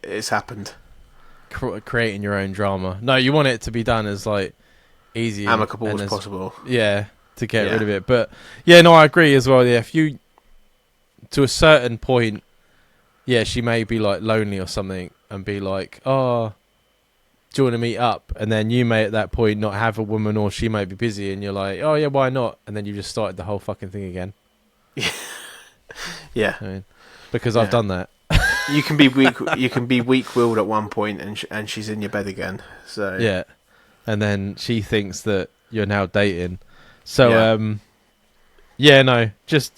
it's happened. Creating your own drama. No, you want it to be done as like easy, amicable as possible. Yeah, to get rid of it. But yeah, no, I agree as well. Yeah, if you to a certain point, yeah, she may be like lonely or something, and be like, "Oh, do you want to meet up?" And then you may at that point not have a woman, or she may be busy, and you're like, "Oh yeah, why not?" And then you just started the whole fucking thing again. Yeah, I mean, because I've done that. You can be weak. You can be weak-willed at one point, and she's in your bed again. So yeah, and then she thinks that you're now dating. So no, just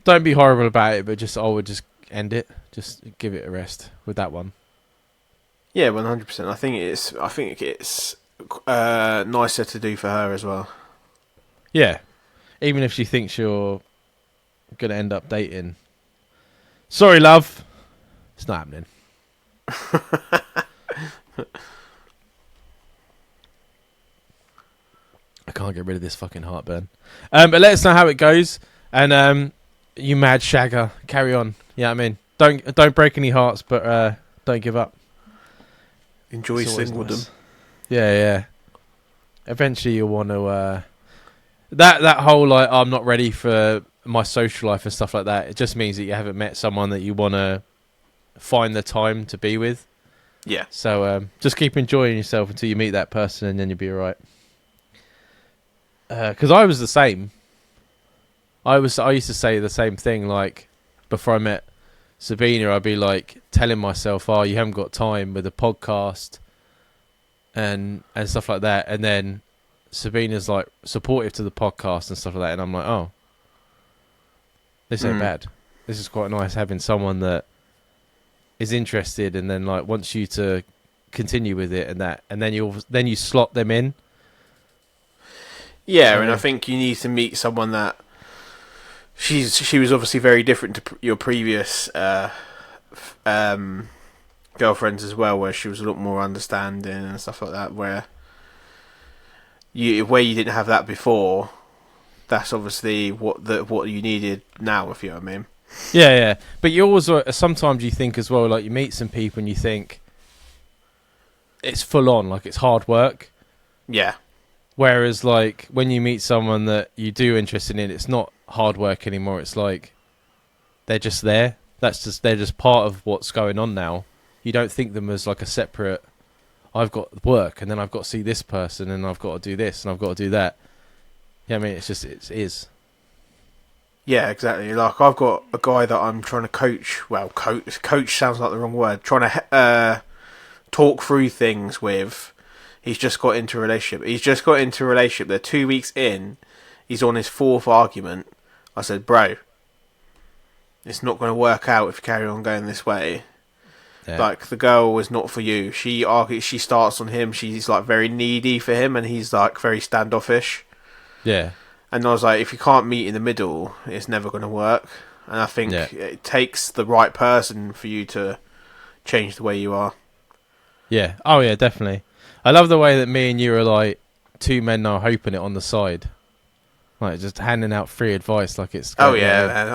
don't be horrible about it. But I would just end it. Just give it a rest with that one. Yeah, 100%. I think it's nicer to do for her as well. Yeah, even if she thinks you're gonna end up dating. Sorry, love. It's not happening. I can't get rid of this fucking heartburn. But let us know how it goes. And you mad shagger, carry on. Yeah, I mean, don't break any hearts, but don't give up. Enjoy singledom. Nice. Yeah. Eventually, you'll want to. That whole like I'm not ready for my social life and stuff like that. It just means that you haven't met someone that you want to find the time to be with. Yeah. So just keep enjoying yourself until you meet that person, and then you'll be alright. Because I was the same. I used to say the same thing. Like before I met Sabina, I'd be like telling myself, "Oh, you haven't got time with a podcast," and stuff like that. And then Sabina's like supportive to the podcast and stuff like that, and I'm like, "Oh, this ain't bad. This is quite nice having someone that is interested, and then like wants you to continue with it, and that, and then you slot them in." Yeah, and I think you need to meet someone that she was obviously very different to your previous girlfriends as well, where she was a lot more understanding and stuff like that. Where you didn't have that before, that's obviously what you needed now, if you know what I mean. Yeah. But you always sometimes you think as well, like you meet some people and you think it's full on, like it's hard work. Yeah. Whereas, like, when you meet someone that you do interested in, it's not hard work anymore. It's like they're just there. They're just part of what's going on now. You don't think them as like a separate. I've got work, and then I've got to see this person, and I've got to do this, and I've got to do that. Yeah, I mean, it is. Yeah, exactly. Like I've got a guy that I'm trying to coach. Well, coach sounds like the wrong word. Trying to talk through things with. He's just got into a relationship. They're 2 weeks in. He's on his fourth argument. I said, bro, it's not going to work out if you carry on going this way. Yeah. Like, the girl is not for you. She starts on him. She's, like, very needy for him, and he's, like, very standoffish. Yeah. And I was like, if you can't meet in the middle, it's never going to work. And I think it takes the right person for you to change the way you are. Yeah. Oh, yeah, definitely. I love the way that me and you are like two men now hoping it on the side. Like just handing out free advice like it's... Oh, yeah, man.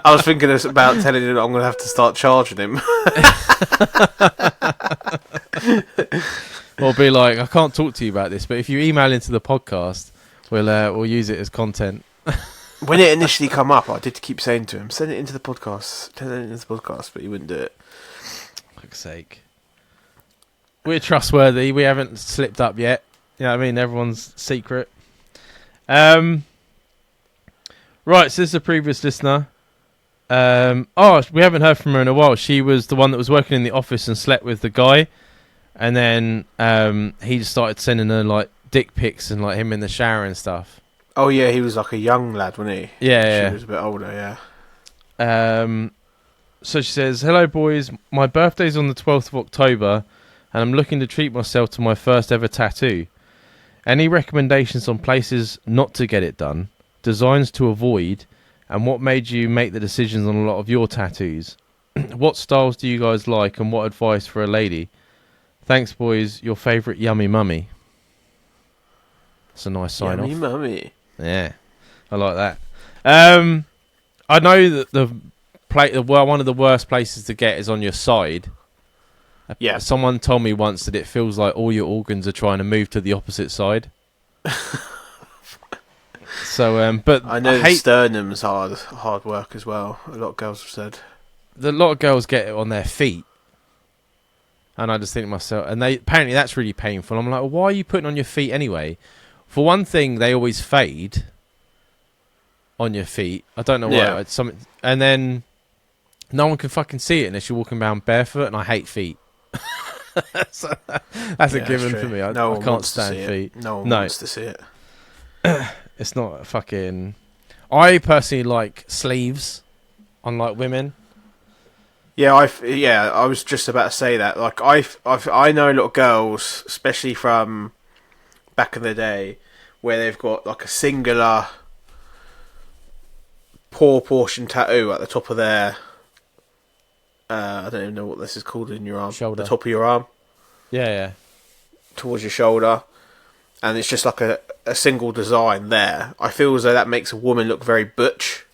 I was thinking about telling him I'm going to have to start charging him. Or be like, I can't talk to you about this, but if you email into the podcast, we'll use it as content. When it initially come up, I did keep saying to him, send it into the podcast, but he wouldn't do it. For fuck's sake. We're trustworthy. We haven't slipped up yet. You know what I mean? Everyone's secret. Right, so this is a previous listener. We haven't heard from her in a while. She was the one that was working in the office and slept with the guy. And then he just started sending her like dick pics and like him in the shower and stuff. Oh, yeah, he was like a young lad, wasn't he? Yeah. She was a bit older, yeah. So she says, hello, boys. My birthday's on the 12th of October. And I'm looking to treat myself to my first ever tattoo. Any recommendations on places not to get it done, designs to avoid, and what made you make the decisions on a lot of your tattoos? What styles do you guys like, and what advice for a lady? Thanks, boys. Your favourite yummy mummy. That's a nice sign off. Yummy mummy. Yeah, I like that. I know that one of the worst places to get is on your side. Yeah. Someone told me once that it feels like all your organs are trying to move to the opposite side. So, but I know the sternum's hard work as well. A lot of girls have said. A lot of girls get it on their feet, and I just think to myself, and apparently that's really painful. I'm like, well, why are you putting on your feet anyway? For one thing, they always fade on your feet. I don't know why. Yeah. And then no one can fucking see it unless you're walking around barefoot, and I hate feet. So that's a given for me. I can't stand feet. No one wants to see it. It's not a fucking... I personally like sleeves on like women. Yeah, I was just about to say that. Like I know a lot of girls, especially from back in the day, where they've got like a singular portion tattoo at the top of their I don't even know what this is called in your arm. Shoulder. The top of your arm. Yeah. Towards your shoulder. and it's just like a single design there. I feel as though that makes a woman look very butch.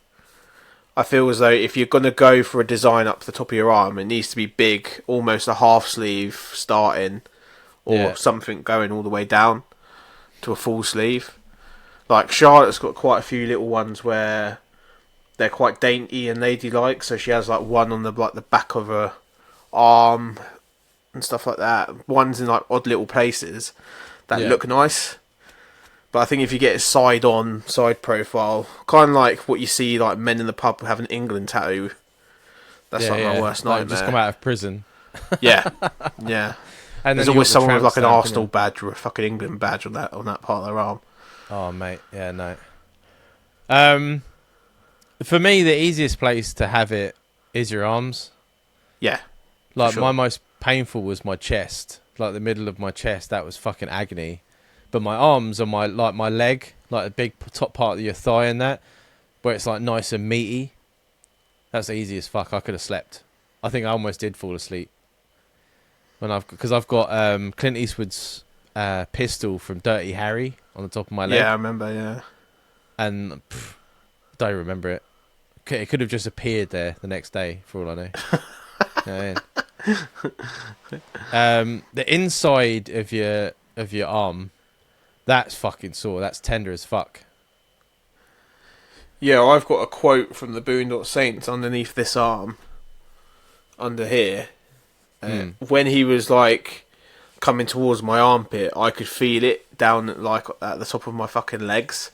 I feel as though if you're going to go for a design up to the top of your arm, it needs to be big, almost a half sleeve starting, or something going all the way down to a full sleeve. Like Charlotte's got quite a few little ones where they're quite dainty and ladylike, so she has like one on the back of her arm and stuff like that. One's in like odd little places that look nice. But I think if you get a side profile, kind of like what you see like men in the pub have an England tattoo, that's like my worst nightmare. Like just come out of prison. Yeah. And there's always someone with like an stamp, Arsenal badge or a fucking England badge on that part of their arm. Oh mate, yeah, no. For me, the easiest place to have it is your arms. Yeah. Like sure. my most painful was my chest, like the middle of my chest. That was fucking agony. But my arms and my leg, like the big top part of your thigh and that, where it's like nice and meaty. That's easy as fuck. I could have slept. I think I almost did fall asleep because I've got Clint Eastwood's pistol from Dirty Harry on the top of my leg. Yeah, I remember. Yeah, and don't remember it. It could have just appeared there the next day, for all I know. You know what I mean? The inside of your arm. That's fucking sore. That's tender as fuck. Yeah, I've got a quote from the Boondock Saints underneath this arm, under here. When he was like coming towards my armpit, I could feel it down like at the top of my fucking legs.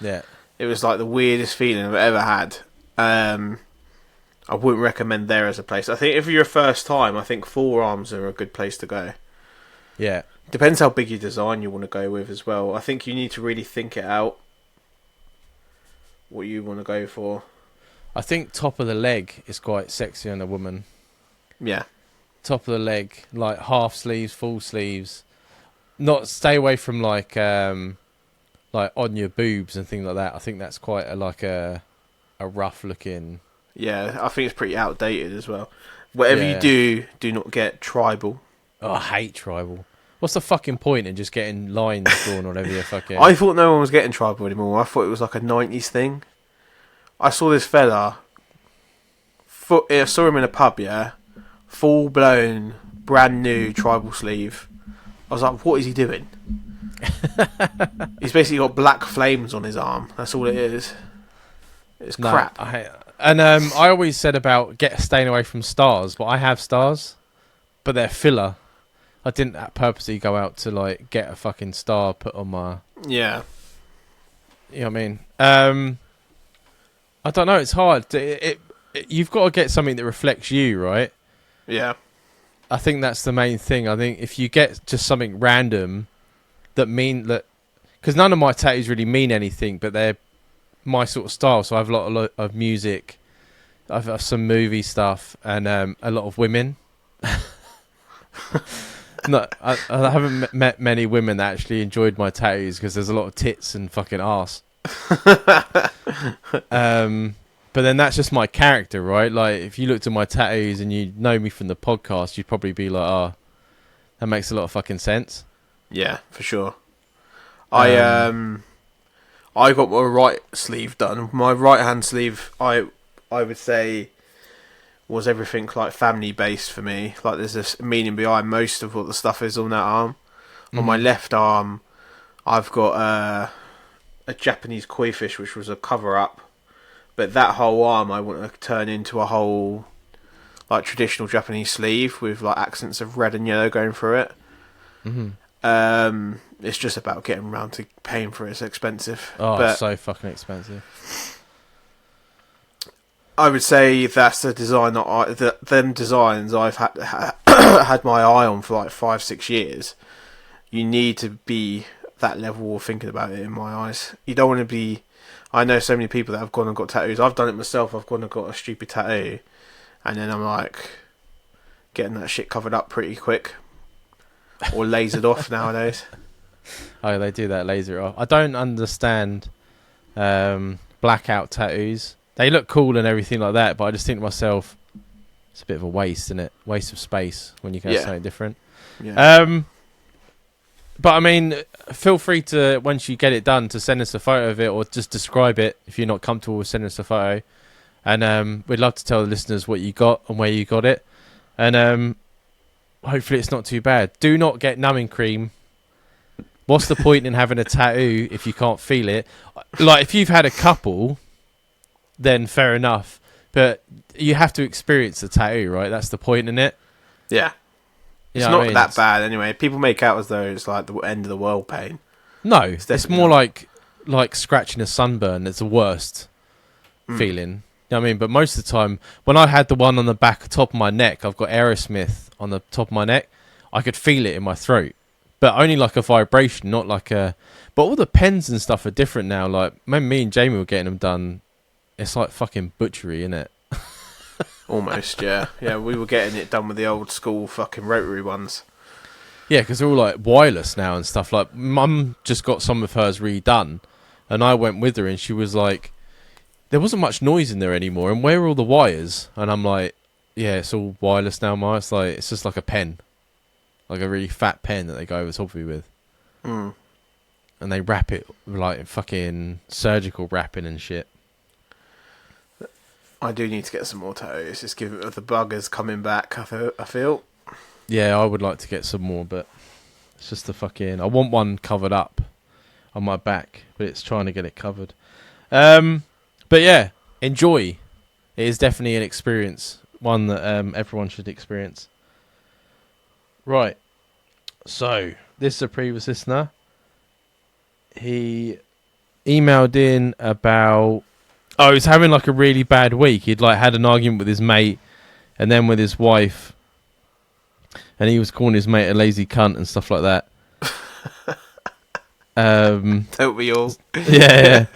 Yeah, it was like the weirdest feeling I've ever had. I wouldn't recommend there as a place. I think if you're a first time, I think forearms are a good place to go. Yeah. Depends how big your design you want to go with as well. I think you need to really think it out, what you want to go for. I think top of the leg is quite sexy on a woman. Yeah. Top of the leg, like half sleeves, full sleeves. Not stay away from like on your boobs and things like that. I think that's quite a rough looking. Yeah, I think it's pretty outdated as well. Whatever you do not get tribal. Oh, I hate tribal. What's the fucking point in just getting lines drawn on every fucking... I thought no one was getting tribal anymore. I thought it was like a 90s thing. I saw this fella. I saw him in a pub, yeah. Full blown, brand new tribal sleeve. I was like, what is he doing? He's basically got black flames on his arm. That's all it is. It's crap. I hate it. And I always said about staying away from stars, but I have stars, but they're filler. I didn't purposely go out to like get a fucking star put on my... Yeah. You know what I mean? I don't know, it's hard. You've got to get something that reflects you, right? Yeah. I think that's the main thing. I think if you get just something random that... Because none of my tattoos really mean anything, but they're my sort of style. So I have a lot of music. I have some movie stuff and a lot of women. No, I haven't met many women that actually enjoyed my tattoos because there's a lot of tits and fucking arse. But then that's just my character, right? Like, if you looked at my tattoos and you know me from the podcast, you'd probably be like, oh, that makes a lot of fucking sense. Yeah, for sure. I got my right sleeve done. My right hand sleeve, I would say, was everything like family based for me. Like, there's this meaning behind most of what the stuff is on that arm. On my left arm, I've got a Japanese koi fish, which was a cover up. But that whole arm I want to turn into a whole like traditional Japanese sleeve with like accents of red and yellow going through it. It's just about getting around to paying for it. It's expensive. Oh, but it's so fucking expensive. I would say that's the design them designs I've had my eye on for like 5-6 years. You need to be that level of thinking about it in my eyes. You don't want to be... I know so many people that have gone and got tattoos. I've done it myself. I've gone and got a stupid tattoo. And then I'm like getting that shit covered up pretty quick. Or lasered off nowadays. Oh, they do that, laser off. I don't understand blackout tattoos. They look cool and everything like that, but I just think to myself, it's a bit of a waste, isn't it? Waste of space when you can have something different. Yeah. But I mean, feel free to, once you get it done, to send us a photo of it or just describe it if you're not comfortable with sending us a photo. And we'd love to tell the listeners what you got and where you got it. And hopefully it's not too bad. Do not get numbing cream. What's the point in having a tattoo if you can't feel it? Like, if you've had a couple, then fair enough. But you have to experience the tattoo, right? That's the point in it. Yeah. It's not that bad anyway. People make out as though it's like the end of the world pain. No, it's more like scratching a sunburn. It's the worst feeling. You know what I mean? But most of the time, when I had the one on the back top of my neck, I've got Aerosmith on the top of my neck, I could feel it in my throat. But only like a vibration, not like a... But all the pens and stuff are different now. Like, when me and Jamie were getting them done, it's like fucking butchery, innit? Almost, yeah. Yeah, we were getting it done with the old school fucking rotary ones. Yeah, because they're all like wireless now and stuff. Like, Mum just got some of hers redone, and I went with her, and she was like, there wasn't much noise in there anymore, and where are all the wires? And I'm like, yeah, it's all wireless now, Ma. It's like, it's just like a pen. Like a really fat pen that they go over top of you with. And they wrap it like fucking surgical wrapping and shit. I do need to get some more tattoos. Just give it the buggers coming back, I feel. Yeah, I would like to get some more, but it's just the fucking... I want one covered up on my back, but it's trying to get it covered. But yeah, enjoy. It is definitely an experience. One that everyone should experience. Right. So, this is a previous listener. He emailed in about... Oh, he was having like a really bad week. He'd like had an argument with his mate and then with his wife. And he was calling his mate a lazy cunt and stuff like that. Don't we all? Yeah.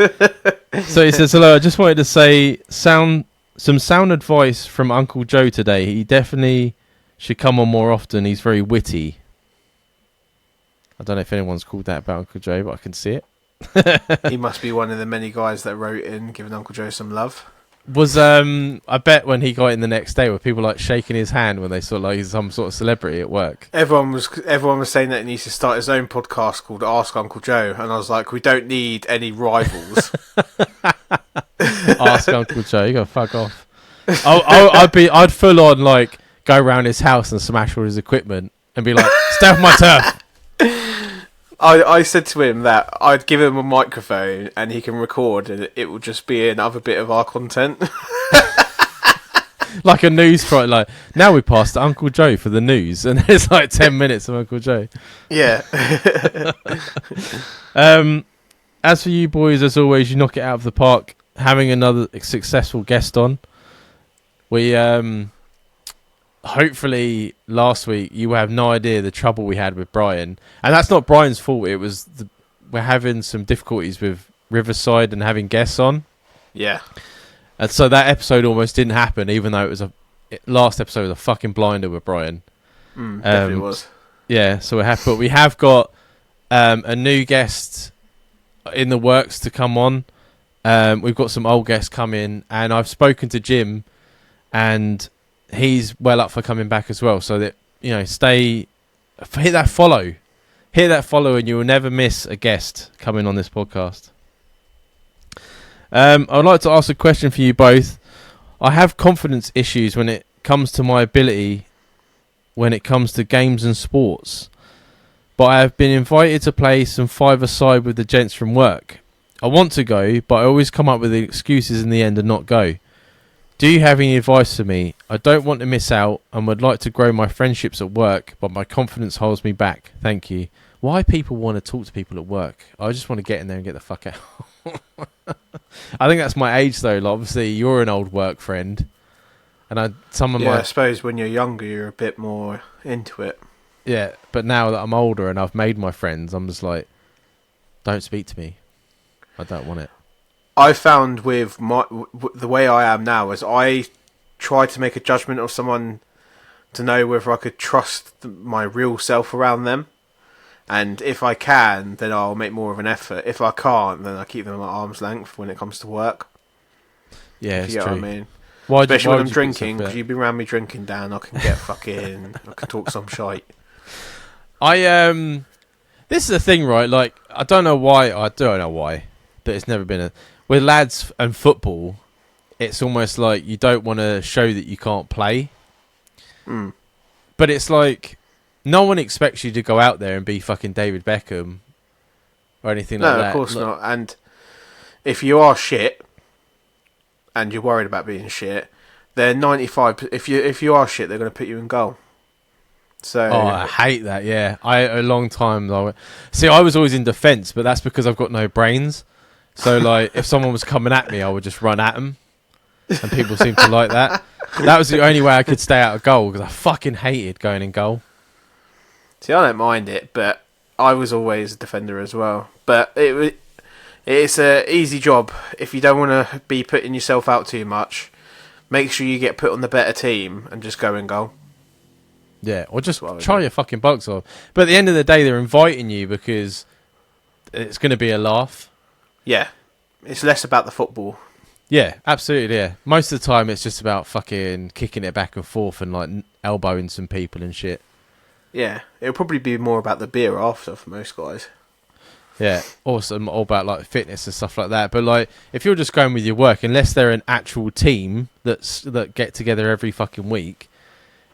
So he says, hello, I just wanted to say some sound advice from Uncle Joe today. He definitely should come on more often. He's very witty. I don't know if anyone's called that about Uncle Joe, but I can see it. He must be one of the many guys that wrote in giving Uncle Joe some love. Was I bet when he got in the next day, were people like shaking his hand when they saw like he's some sort of celebrity at work? Everyone was saying that he needs to start his own podcast called Ask Uncle Joe, and I was like, we don't need any rivals. Ask Uncle Joe, you gotta fuck off. I'd full on like go around his house and smash all his equipment and be like, stay off my turf. I said to him that I'd give him a microphone and he can record, and it will just be another bit of our content. Like a news front, like, now we pass to Uncle Joe for the news, and there's like 10 minutes of Uncle Joe. Yeah. As for you boys, as always, you knock it out of the park. Having another successful guest on. We hopefully last week you have no idea the trouble we had with Brian, and that's not Brian's fault. It was we're having some difficulties with Riverside and having guests on. Yeah, and so that episode almost didn't happen, even though it was last episode was a fucking blinder with Brian. Definitely was. Yeah, so we have got a new guest in the works to come on. We've got some old guests coming, and I've spoken to Jim, and he's well up for coming back as well. So that, you know, hit that follow, and you will never miss a guest coming on this podcast. I would like to ask a question for you both. I have confidence issues when it comes to my ability when it comes to games and sports, but I have been invited to play some five-a-side with the gents from work. I want to go, but I always come up with the excuses in the end and not go. Do you have any advice for me? I don't want to miss out and would like to grow my friendships at work, but my confidence holds me back. Thank you. Why people want to talk to people at work? I just want to get in there and get the fuck out. I think that's my age though. Like, obviously, you're an old work friend, and I suppose when you're younger, you're a bit more into it. Yeah, but now that I'm older and I've made my friends, I'm just like, don't speak to me. I don't want it. I found with the way I am now is I try to make a judgment of someone to know whether I could trust my real self around them. And if I can, then I'll make more of an effort. If I can't, then I keep them at arm's length when it comes to work. Yeah, it's true. What I mean? Especially when I'm drinking, because you've been around me drinking, Dan, I can get fucking... I can talk some shite. This is the thing, right? Like, I don't know why, but it's never been with lads and football, it's almost like you don't want to show that you can't play. Mm. But it's like, no one expects you to go out there and be fucking David Beckham or anything like that. No, of course not. And if you are shit, and you're worried about being shit, they're 95. If you are shit, they're going to put you in goal. So I hate that. Yeah, a long time. I was always in defence, but that's because I've got no brains. So like, if someone was coming at me, I would just run at them, and people seem to like that. That was the only way I could stay out of goal because I fucking hated going in goal. See, I don't mind it, but I was always a defender as well. But it's a easy job if you don't want to be putting yourself out too much. Make sure you get put on the better team and just go in goal. Yeah, or just try your fucking bugs off. But at the end of the day, they're inviting you because it's going to be a laugh. Yeah, it's less about the football. Yeah, absolutely, yeah. Most of the time, it's just about fucking kicking it back and forth and, like, elbowing some people and shit. Yeah, it'll probably be more about the beer after for most guys. Yeah, awesome, all about, like, fitness and stuff like that. But, like, if you're just going with your work, unless they're an actual team that get together every fucking week,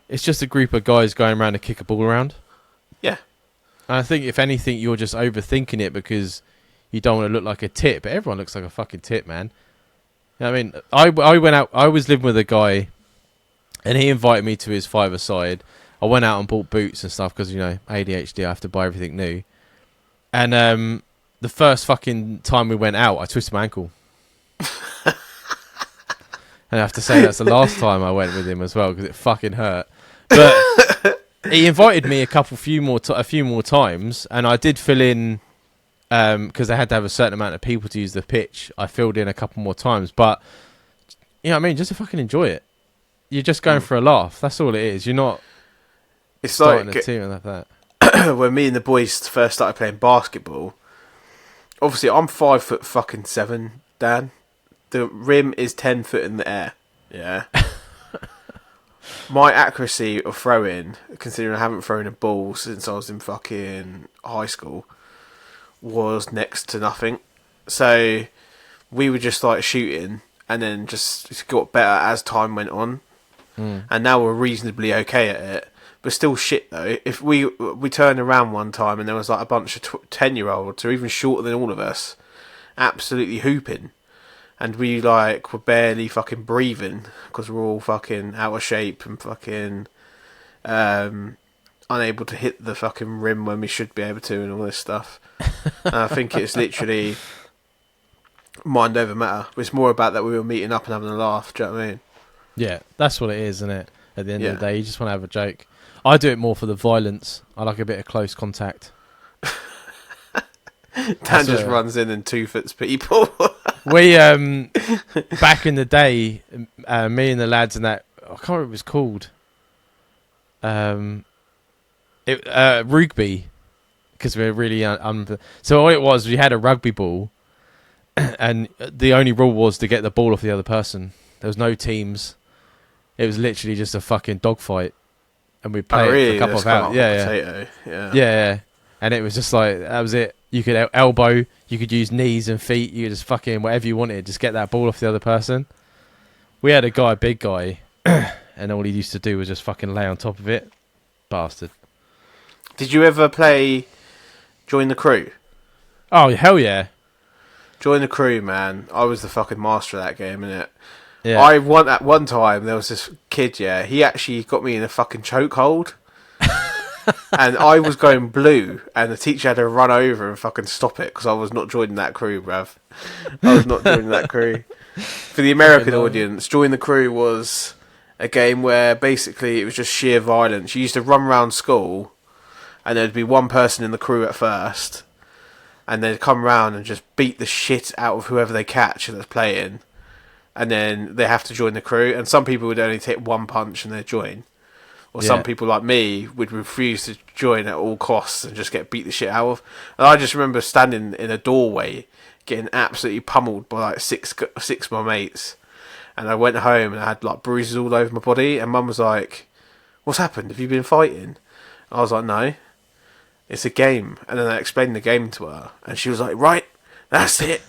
it's just a group of guys going around to kick a ball around. Yeah. And I think, if anything, you're just overthinking it because you don't want to look like a tit. But everyone looks like a fucking tit, man. You know what I mean, I went out. I was living with a guy, and he invited me to his five-a-side. I went out and bought boots and stuff because, you know, ADHD. I have to buy everything new. And the first fucking time we went out, I twisted my ankle. And I have to say that's the last time I went with him as well because it fucking hurt. But he invited me a few more times, and I did fill in. Because they had to have a certain amount of people to use the pitch, I filled in a couple more times. But, you know what I mean? Just to fucking enjoy it. You're just going for a laugh. That's all it is. You're not starting a team like that. When me and the boys first started playing basketball, obviously I'm 5'7", Dan. The rim is 10 foot in the air. Yeah. My accuracy of throwing, considering I haven't thrown a ball since I was in fucking high school, was next to nothing. So we were just like shooting and then just got better as time went on. And now we're reasonably okay at it, but still shit though. If we turned around one time and there was like a bunch of 10-year-olds or even shorter than all of us absolutely hooping, and we like were barely fucking breathing because we're all fucking out of shape and fucking unable to hit the fucking rim when we should be able to and all this stuff. And I think it's literally mind over matter. It's more about that we were meeting up and having a laugh. Do you know what I mean? Yeah, that's what it is, isn't it? At the end of the day, you just want to have a joke. I do it more for the violence. I like a bit of close contact. Dan just runs in and two-foots people. We, back in the day, me and the lads and that, I can't remember what it was called. Rugby. Because we're really so all it was, we had a rugby ball, and the only rule was to get the ball off the other person. There was no teams. It was literally just a fucking dogfight, and we played it for a couple of hours. Yeah. And it was just like that was it. You could elbow, you could use knees and feet. You could just fucking whatever you wanted, just get that ball off the other person. We had a big guy, and all he used to do was just fucking lay on top of it, bastard. Did you ever play Join the Crew? Oh, hell yeah. Join the Crew, man. I was the fucking master of that game, innit? Yeah. I won at one time. There was this kid, he actually got me in a fucking chokehold. And I was going blue, and the teacher had to run over and fucking stop it because I was not joining that crew, bruv. I was not joining that crew. For the American audience, Join the Crew was a game where basically it was just sheer violence. You used to run around school, and there'd be one person in the crew at first, and they'd come round and just beat the shit out of whoever they catch that's playing, and then they have to join the crew. And some people would only take one punch and they'd join. Or some people like me would refuse to join at all costs and just get beat the shit out of. And I just remember standing in a doorway getting absolutely pummeled by like six of my mates. And I went home and I had like bruises all over my body. And Mum was like, "What's happened? Have you been fighting?" I was like, "No." it's a game. And then I explained the game to her, and she was like, right, that's it.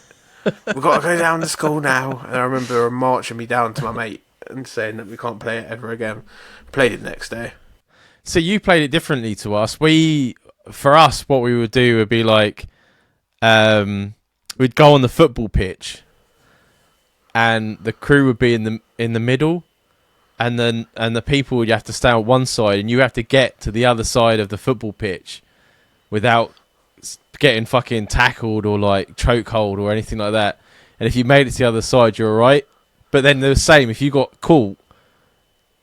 We've got to go down to school now. And I remember her marching me down to my mate and saying that we can't play it ever again. Played it the next day. So you played it differently to us. For us, what we would do would be like, we'd go on the football pitch, and the crew would be in the middle, and the people would have to stay on one side, and you have to get to the other side of the football pitch without getting fucking tackled or like chokehold or anything like that. And if you made it to the other side, you're alright. But then the same, if you got caught,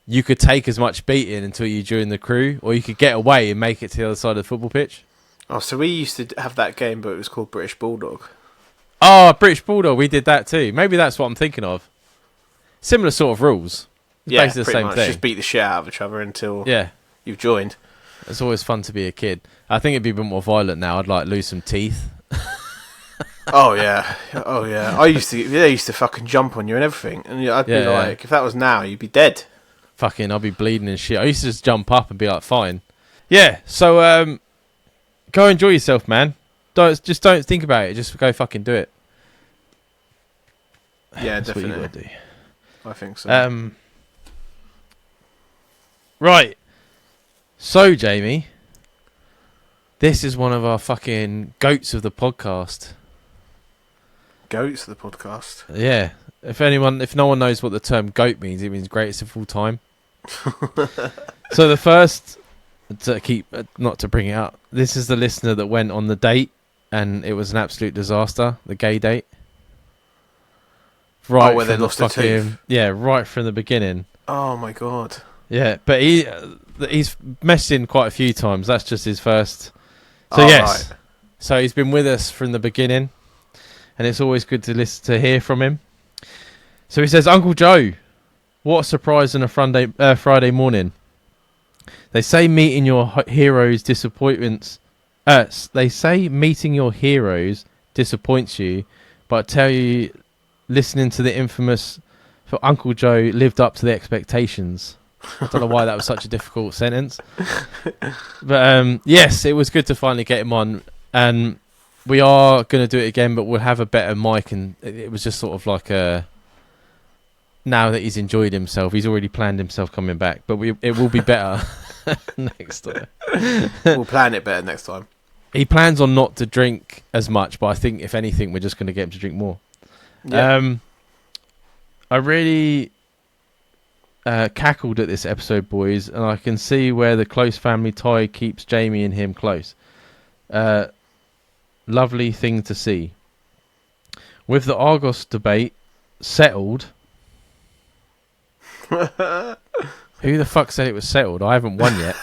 you could take as much beating until you joined the crew, or you could get away and make it to the other side of the football pitch. Oh, so we used to have that game, but it was called British Bulldog. Oh, British Bulldog, we did that too. Maybe that's what I'm thinking of. Similar sort of rules. It's Yeah, basically the pretty same much. thing. Just beat the shit out of each other until Yeah. you've joined. It's always fun to be a kid. I think it'd be a bit more violent now. I'd like lose some teeth. Oh yeah, oh yeah. They used to fucking jump on you and everything, and I'd be like, if that was now, you'd be dead. Fucking, I'd be bleeding and shit. I used to just jump up and be like, fine. Yeah, so go enjoy yourself, man. Don't think about it. Just go fucking do it. Yeah, That's definitely. what you gotta do. I think so. Right. So, Jamie, this is one of our fucking goats of the podcast. Goats of the podcast. Yeah. If no one knows what the term goat means, it means greatest of all time. So the first, not to bring it up, this is the listener that went on the date, and it was an absolute disaster. The gay date. Right, where they lost their tooth. Yeah, right from the beginning. Oh my god. Yeah, but he's messed in quite a few times. That's just his first. So yes, right. So he's been with us from the beginning, and it's always good to hear from him. So he says, Uncle Joe, what a surprise on a Friday morning. They say meeting your heroes disappointments. They say meeting your heroes disappoints you, but I tell you, listening to the infamous for Uncle Joe lived up to the expectations. I don't know why that was such a difficult sentence. But yes, it was good to finally get him on. And we are going to do it again, but we'll have a better mic. And it was just sort of like now that he's enjoyed himself, he's already planned himself coming back. But it will be better next time. We'll plan it better next time. He plans on not to drink as much, but I think if anything, we're just going to get him to drink more. Yeah. I really cackled at this episode, boys, and I can see where the close family tie keeps Jamie and him close. Lovely thing to see. With the Argos debate settled. Who the fuck said it was settled? I haven't won yet.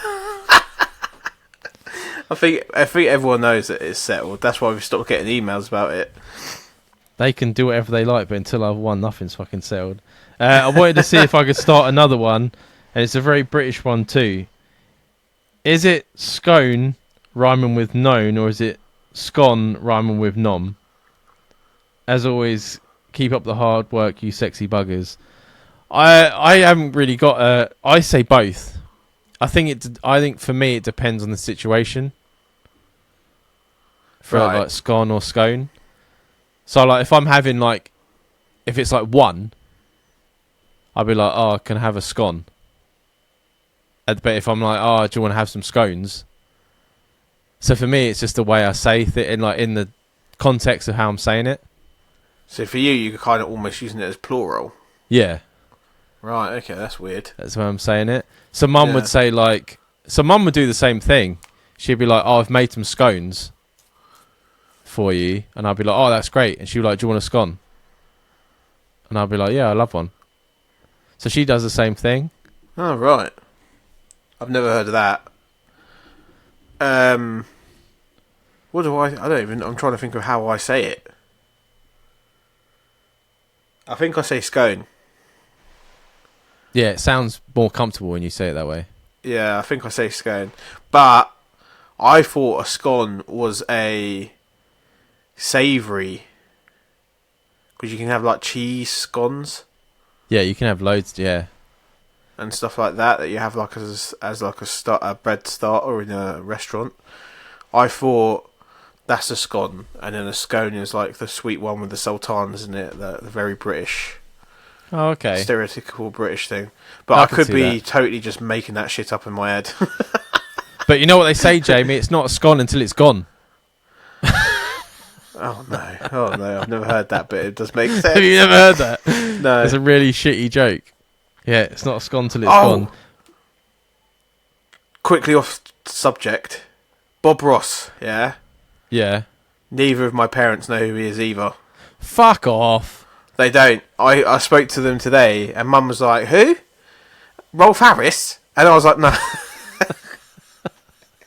I think everyone knows that it's settled. That's why we've stopped getting emails about it. They can do whatever they like, but until I've won, nothing's fucking settled. I wanted to see if I could start another one, and it's a very British one too. Is it scone rhyming with known, or is it scone rhyming with nom? As always, keep up the hard work, you sexy buggers. I haven't really got I say both. I think for me it depends on the situation. For Right. like scone or scone. So like if I'm having like, if it's like one, I'll be like, oh, can I have a scone? But if I'm like, oh, do you want to have some scones? So for me, it's just the way I say it, in the context of how I'm saying it. So for you, you're kind of almost using it as plural. Yeah. Right, okay, that's weird. That's the way I'm saying it. So mum would say like, so mum would do the same thing. She'd be like, oh, I've made some scones for you. And I'd be like, oh, that's great. And she'd be like, do you want a scone? And I'd be like, yeah, I love one. So she does the same thing. Oh, right. I've never heard of that. What do I don't even, I'm trying to think of how I say it. I think I say scone. Yeah, it sounds more comfortable when you say it that way. Yeah, I think I say scone. But I thought a scone was a savoury. Because you can have like cheese scones. Yeah, you can have loads, yeah. And stuff like that you have like as like a bread starter in a restaurant. I thought that's a scone, and then a scone is like the sweet one with the sultanas in it, the very British, Oh, okay. stereotypical British thing. But I I can could see be that. totally just making that shit up in my head. But you know what they say, Jamie? It's not a scone until it's gone. Oh no, I've never heard that, but it does make sense. Have you never heard that? No. It's a really shitty joke. Yeah, it's not a scone till it's Oh, gone. quickly off subject. Bob Ross, yeah? Yeah. Neither of my parents know who he is either. Fuck off. They don't. I spoke to them today, and Mum was like, "Who? Rolf Harris?" And I was like, "No."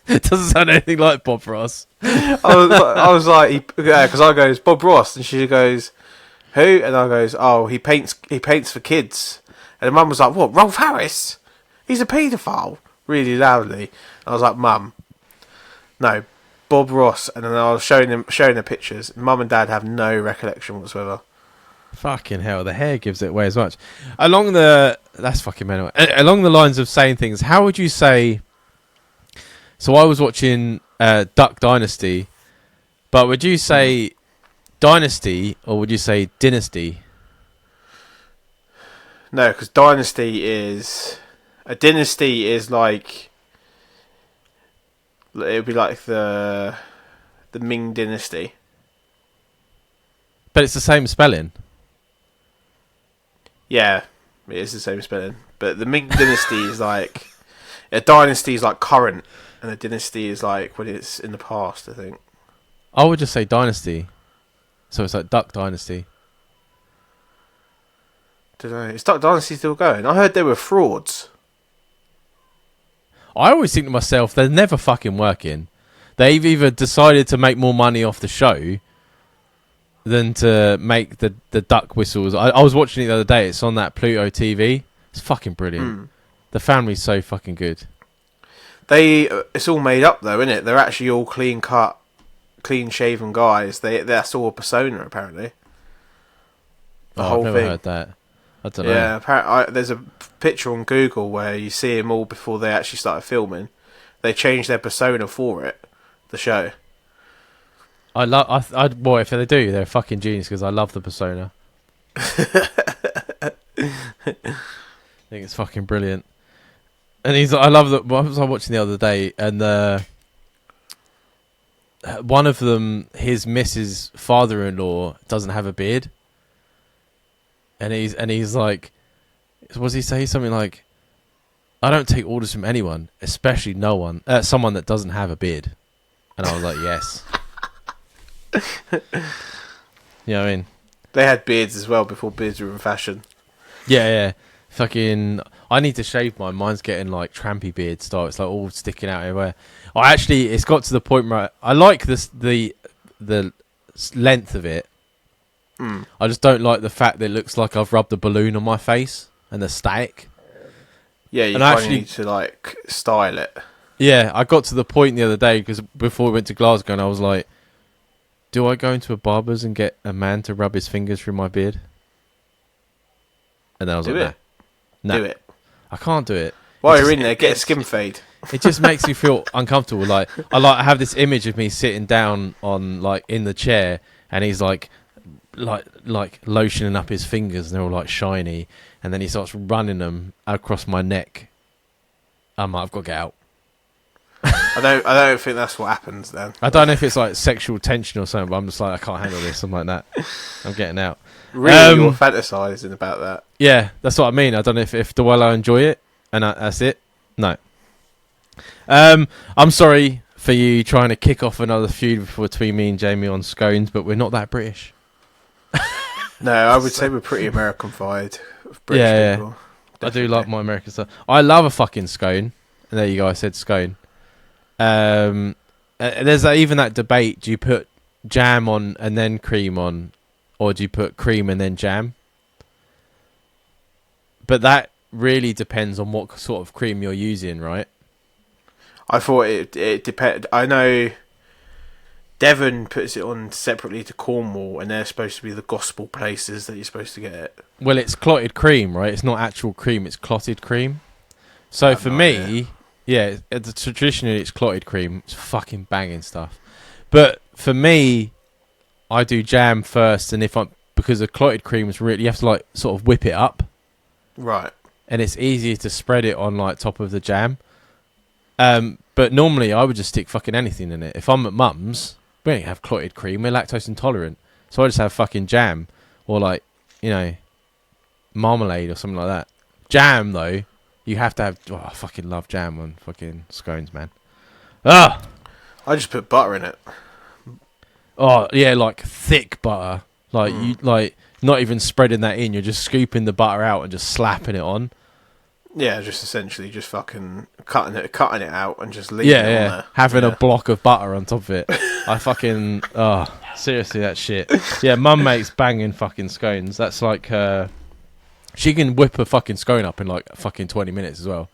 It doesn't sound anything like Bob Ross. I was like, because I goes Bob Ross, and she goes, "Who?" And I goes, "Oh, he paints for kids." And Mum was like, "What? Rolf Harris? He's a paedophile!" Really loudly. I was like, "Mum, no, Bob Ross." And then I was showing her pictures. Mum and Dad have no recollection whatsoever. Fucking hell, the hair gives it away as much. That's fucking mental. Along the lines of saying things, how would you say? So I was watching Duck Dynasty, but would you say Dynasty or would you say Dynasty? No, because a dynasty is like, it would be like the Ming Dynasty. But it's the same spelling. Yeah, it is the same spelling. But the Ming Dynasty is like, a dynasty is like current, and a dynasty is like when it's in the past, I think. I would just say Dynasty. So it's like Duck Dynasty. Don't know. Is Duck Dynasty still going? I heard they were frauds. I always think to myself, they're never fucking working. They've either decided to make more money off the show than to make the duck whistles. I was watching it the other day. It's on that Pluto TV. It's fucking brilliant. The family's so fucking good. It's all made up though, isn't it? They're actually all clean cut, clean shaven guys. That's all a persona apparently. I've never heard that. I don't know. Yeah, apparently there's a picture on Google where you see them all before they actually started filming. They changed their persona for it, the show. Boy, if they do, they're a fucking genius because I love the persona. I think it's fucking brilliant. And I love that. What was I watching the other day? And one of them, his missus' father-in-law doesn't have a beard, and he's like, what does he say? Something like, "I don't take orders from anyone, especially someone that doesn't have a beard." And I was like, yes. You know what I mean? They had beards as well before beards were in fashion. Yeah. Fucking, I need to shave mine. Mine's getting like trampy beard style. It's like all sticking out everywhere. It's got to the point where I like the length of it. I just don't like the fact that it looks like I've rubbed a balloon on my face and the static. Yeah, you actually need to like style it. Yeah, I got to the point the other day because before we went to Glasgow, and I was like, do I go into a barber's and get a man to rub his fingers through my beard? And then I was like, no. Do it. I can't do it. While you're in there, get a skin fade. It just makes me feel uncomfortable. Like I have this image of me sitting down on like in the chair, and he's like lotioning up his fingers, and they're all like shiny, and then he starts running them across my neck. I'm like, I've got to get out. I don't think that's what happens then. I don't know if it's like sexual tension or something, but I'm just like, I can't handle this. I'm like that. I'm getting out. Really, you're fantasizing about that. Yeah, that's what I mean. I don't know if I enjoy it, and that's it. No. I'm sorry for you trying to kick off another feud between me and Jamie on scones, but we're not that British. No, I would say we're pretty American-fied. British people. I do like my American stuff. I love a fucking scone. And there you go. I said scone. There's even that debate: do you put jam on and then cream on, or do you put cream and then jam? But that really depends on what sort of cream you're using, right? I thought it depends. I know Devon puts it on separately to Cornwall, and they're supposed to be the gospel places that you're supposed to get it. Well, it's clotted cream, right? It's not actual cream; it's clotted cream. So for me, yeah, traditionally it's clotted cream. It's fucking banging stuff. But for me, I do jam first, and because the clotted cream is really, you have to like sort of whip it up, Right. and it's easier to spread it on like top of the jam. But normally I would just stick fucking anything in it. If I'm at mum's, we don't have clotted cream. We're lactose intolerant, so I just have fucking jam or like, you know, marmalade or something like that. Jam though, you have to have. Oh, I fucking love jam on fucking scones, man. Ah. I just put butter in it. Oh yeah, like thick butter. Like you like not even spreading that in. You're just scooping the butter out and just slapping it on. Yeah, just essentially just fucking cutting it out and just leaving it on there. Having a block of butter on top of it. I fucking seriously, that shit. Yeah, mum makes banging fucking scones. That's like she can whip a fucking scone up in like fucking 20 minutes as well.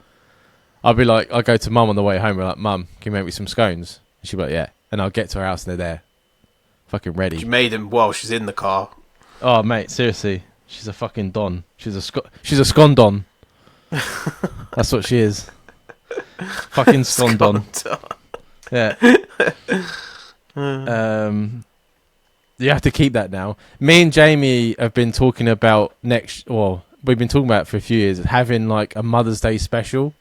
I'll go to mum on the way home. We're like, Mum, can you make me some scones? And she'll be like, yeah. And I'll get to her house and they're there, fucking ready. She made them while she's in the car. Oh mate, seriously, she's a fucking don. She's a scone don. That's what she is. Fucking scone don. Yeah. You have to keep that now. Me and Jamie have been talking about we've been talking about it for a few years, having like a Mother's Day special.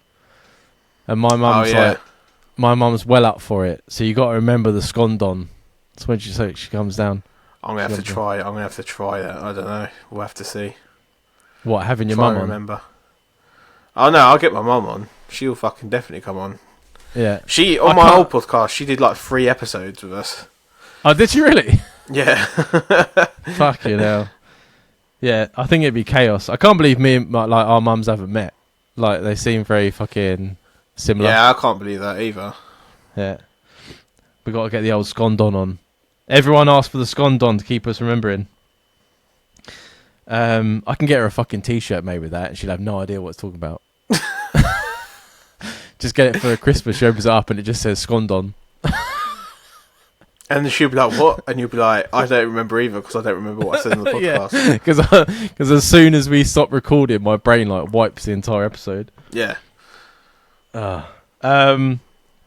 And my mum's my mum's well up for it. So you got to remember the scone don. That's when she comes down. I'm gonna have to try that. I don't know. We'll have to see. What, having your mum on? Remember. Oh no, I'll get my mum on. She'll fucking definitely come on. Yeah. She on my old podcast, she did like 3 episodes with us. Oh, did she really? Yeah. Fucking hell. Yeah, I think it'd be chaos. I can't believe me and like our mums haven't met. Like they seem very fucking similar. Yeah, I can't believe that either. Yeah. We got to get the old scondon on. Everyone asked for the scondon to keep us remembering. I can get her a fucking t-shirt made with that and she'll have no idea what it's talking about. Just get it for Christmas. She opens it up and it just says scondon. And then she'll be like, what? And you'll be like, I don't remember either because I don't remember what I said in the podcast. Yeah, because as soon as we stop recording, my brain like wipes the entire episode. Yeah. But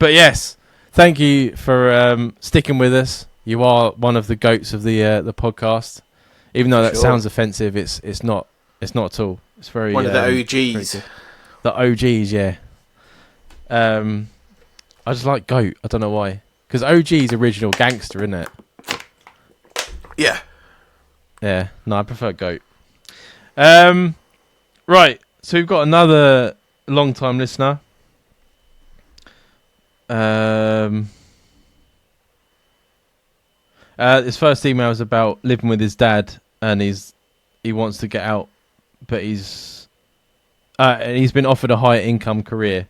yes, thank you for sticking with us. You are one of the goats of the podcast. Even though that sounds offensive, it's not at all. It's very one of the OGs. The OGs, yeah. I just like goat. I don't know why. Because OG's original gangster, isn't it? Yeah. Yeah. No, I prefer goat. Right. So we've got another long-time listener. His first email is about living with his dad, and he wants to get out, but he's been offered a higher income career,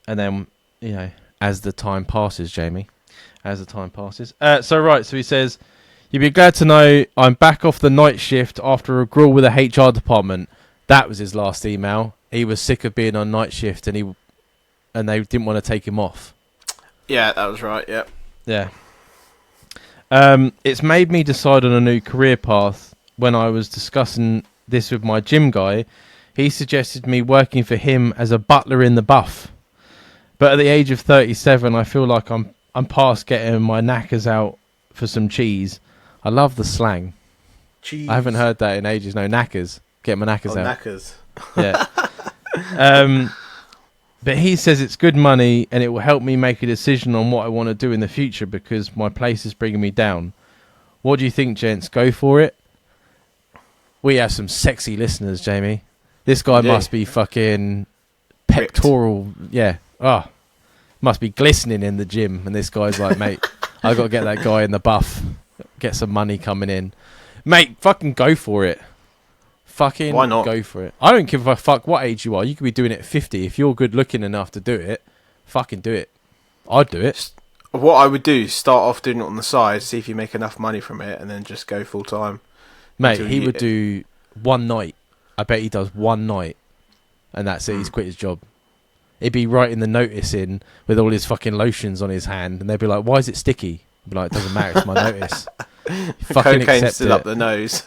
and then as the time passes, Jamie, as the time passes. So he says, you'd be glad to know I'm back off the night shift after a gruel with the HR department. That was his last email. He was sick of being on night shift, and they didn't want to take him off. Yeah, that was right. Yeah. Yeah. It's made me decide on a new career path. When I was discussing this with my gym guy, he suggested me working for him as a butler in the buff. But at the age of 37, I feel like I'm past getting my knackers out for some cheese. I love the slang. Cheese. I haven't heard that in ages. No, knackers. Get my knackers out. Knackers. Yeah. But he says it's good money and it will help me make a decision on what I want to do in the future because my place is bringing me down. What do you think, gents? Go for it? We have some sexy listeners, Jamie. This guy must be fucking pectoral. Ripped. Yeah. Oh, must be glistening in the gym. And this guy's like, mate, I got to get that guy in the buff. Get some money coming in. Mate, fucking go for it. Fucking why not? Go for it. I don't give a fuck what age you are. You could be doing it at 50. If you're good looking enough to do it, fucking do it. I'd do it. What I would do is start off doing it on the side, see if you make enough money from it, and then just go full time. Mate, he would do one night. I bet he does one night. And that's it. He's quit his job. He'd be writing the notice in with all his fucking lotions on his hand. And they'd be like, why is it sticky? I'd be like, it doesn't matter. It's my notice. Fucking cocaine still up the nose.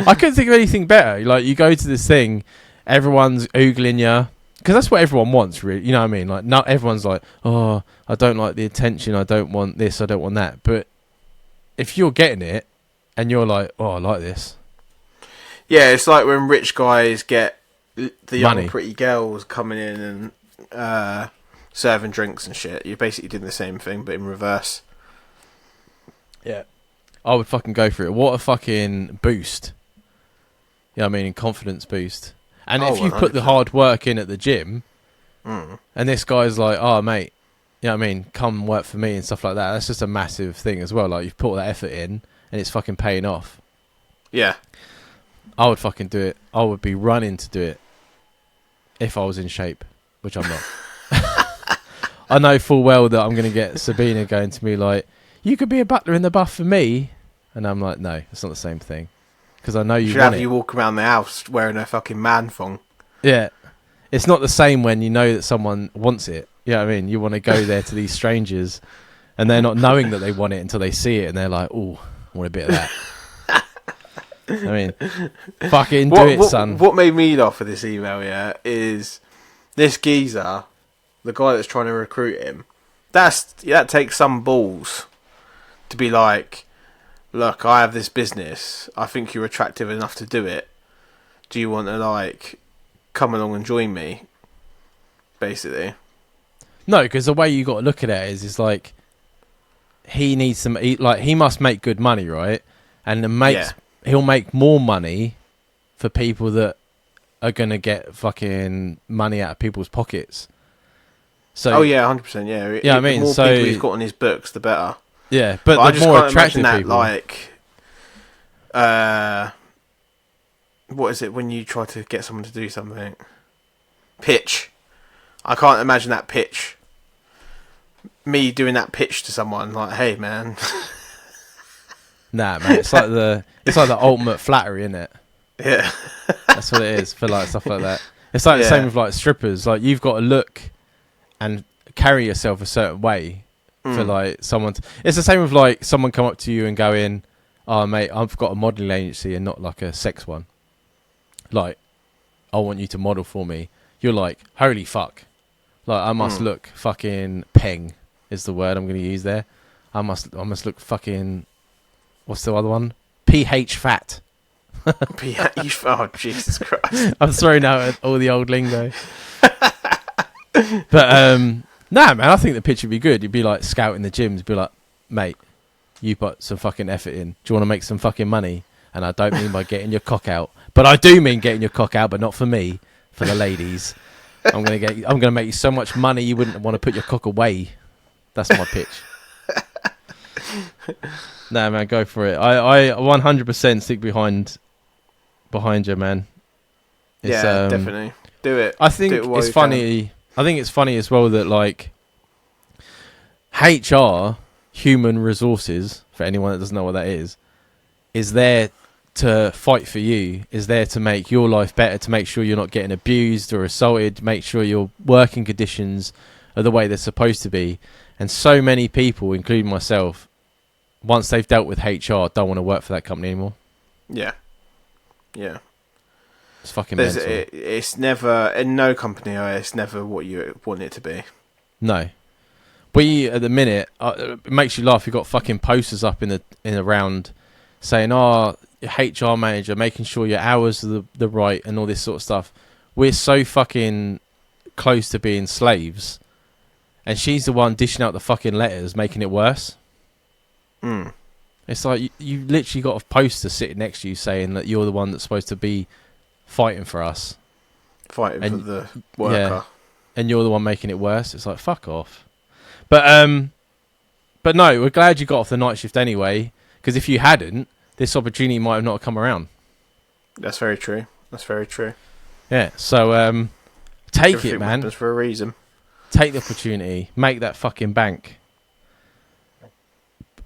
I couldn't think of anything better. Like, you go to this thing, everyone's oogling you, because that's what everyone wants, really. You know what I mean? Like, not everyone's like, oh, I don't like the attention. I don't want this. I don't want that. But if you're getting it and you're like, oh, I like this. Yeah, it's like when rich guys get the young Money. pretty girls coming in and serving drinks and shit. You're basically doing the same thing, but in reverse. Yeah. I would fucking go for it. What a fucking boost. You know what I mean? Confidence boost. And if you put the 100%. hard work in at the gym, and this guy's like, oh, mate, you know what I mean? Come work for me and stuff like that. That's just a massive thing as well. Like, you've put all that effort in, and it's fucking paying off. Yeah. I would fucking do it. I would be running to do it if I was in shape, which I'm not. I know full well that I'm going to get Sabina going to me like, you could be a butler in the buff for me. And I'm like, no, it's not the same thing. Because I know you should want have you walk around the house wearing a fucking man thong. Yeah. It's not the same when you know that someone wants it. You know what I mean? You want to go there to these strangers and they're not knowing that they want it until they see it and they're like, oh, I want a bit of that. I mean, fucking do it, son. What made me laugh with this email, yeah, is this geezer, the guy that's trying to recruit him, that takes some balls to be like, look, I have this business. I think you're attractive enough to do it. Do you want to, like, come along and join me? Basically. No, because the way you got to look at it is like, he needs some, he must make good money, right? And he'll make more money for people that are going to get fucking money out of people's pockets. So, oh, yeah, 100%, yeah. Yeah, I mean, the more so people he's got on his books, the better. Yeah, but I the just more can't attractive imagine that, people, like, what is it when you try to get someone to do something? Pitch. I can't imagine that pitch. Me doing that pitch to someone, like, hey, man. Nah, man, it's like the ultimate flattery, isn't it? Yeah. That's what it is for like stuff like that. It's like the same with like strippers. Like, you've got to look and carry yourself a certain way for like someone it's the same with like someone come up to you and go in, oh mate, I've got a modelling agency and not like a sex one, like I want you to model for me. You're like, holy fuck, like I must look fucking peng is the word I'm going to use there. I must look fucking, what's the other one, pH fat. pH, oh Jesus Christ. I'm throwing out all the old lingo. But nah, man, I think the pitch would be good. You'd be like scouting the gyms, be like, mate, you put some fucking effort in. Do you want to make some fucking money? And I don't mean by getting your cock out, but I do mean getting your cock out, but not for me, for the ladies. I'm gonna make you so much money you wouldn't want to put your cock away. That's my pitch. Nah, man, go for it. I 100% stick behind you, man. Yeah, definitely. Do it. I think it's funny. I think it's funny as well that like HR, human resources, for anyone that doesn't know what that is there to fight for you, is there to make your life better, to make sure you're not getting abused or assaulted, make sure your working conditions are the way they're supposed to be. And so many people, including myself, once they've dealt with HR, don't want to work for that company anymore. Yeah. Yeah. It's fucking mental. It's never, in no company, it's never what you want it to be. No. We, at the minute, it makes you laugh. You've got fucking posters up in the round saying, oh, HR manager, making sure your hours are the right and all this sort of stuff. We're so fucking close to being slaves. And she's the one dishing out the fucking letters, making it worse. It's like you literally got a poster sitting next to you saying that you're the one that's supposed to be fighting for us. Fighting for the worker. Yeah, and you're the one making it worse. It's like, fuck off. But no, we're glad you got off the night shift anyway, because if you hadn't, this opportunity might have not come around. That's very true. That's very true. Yeah, so take Everything it, man. happens for a reason. Take the opportunity. Make that fucking bank.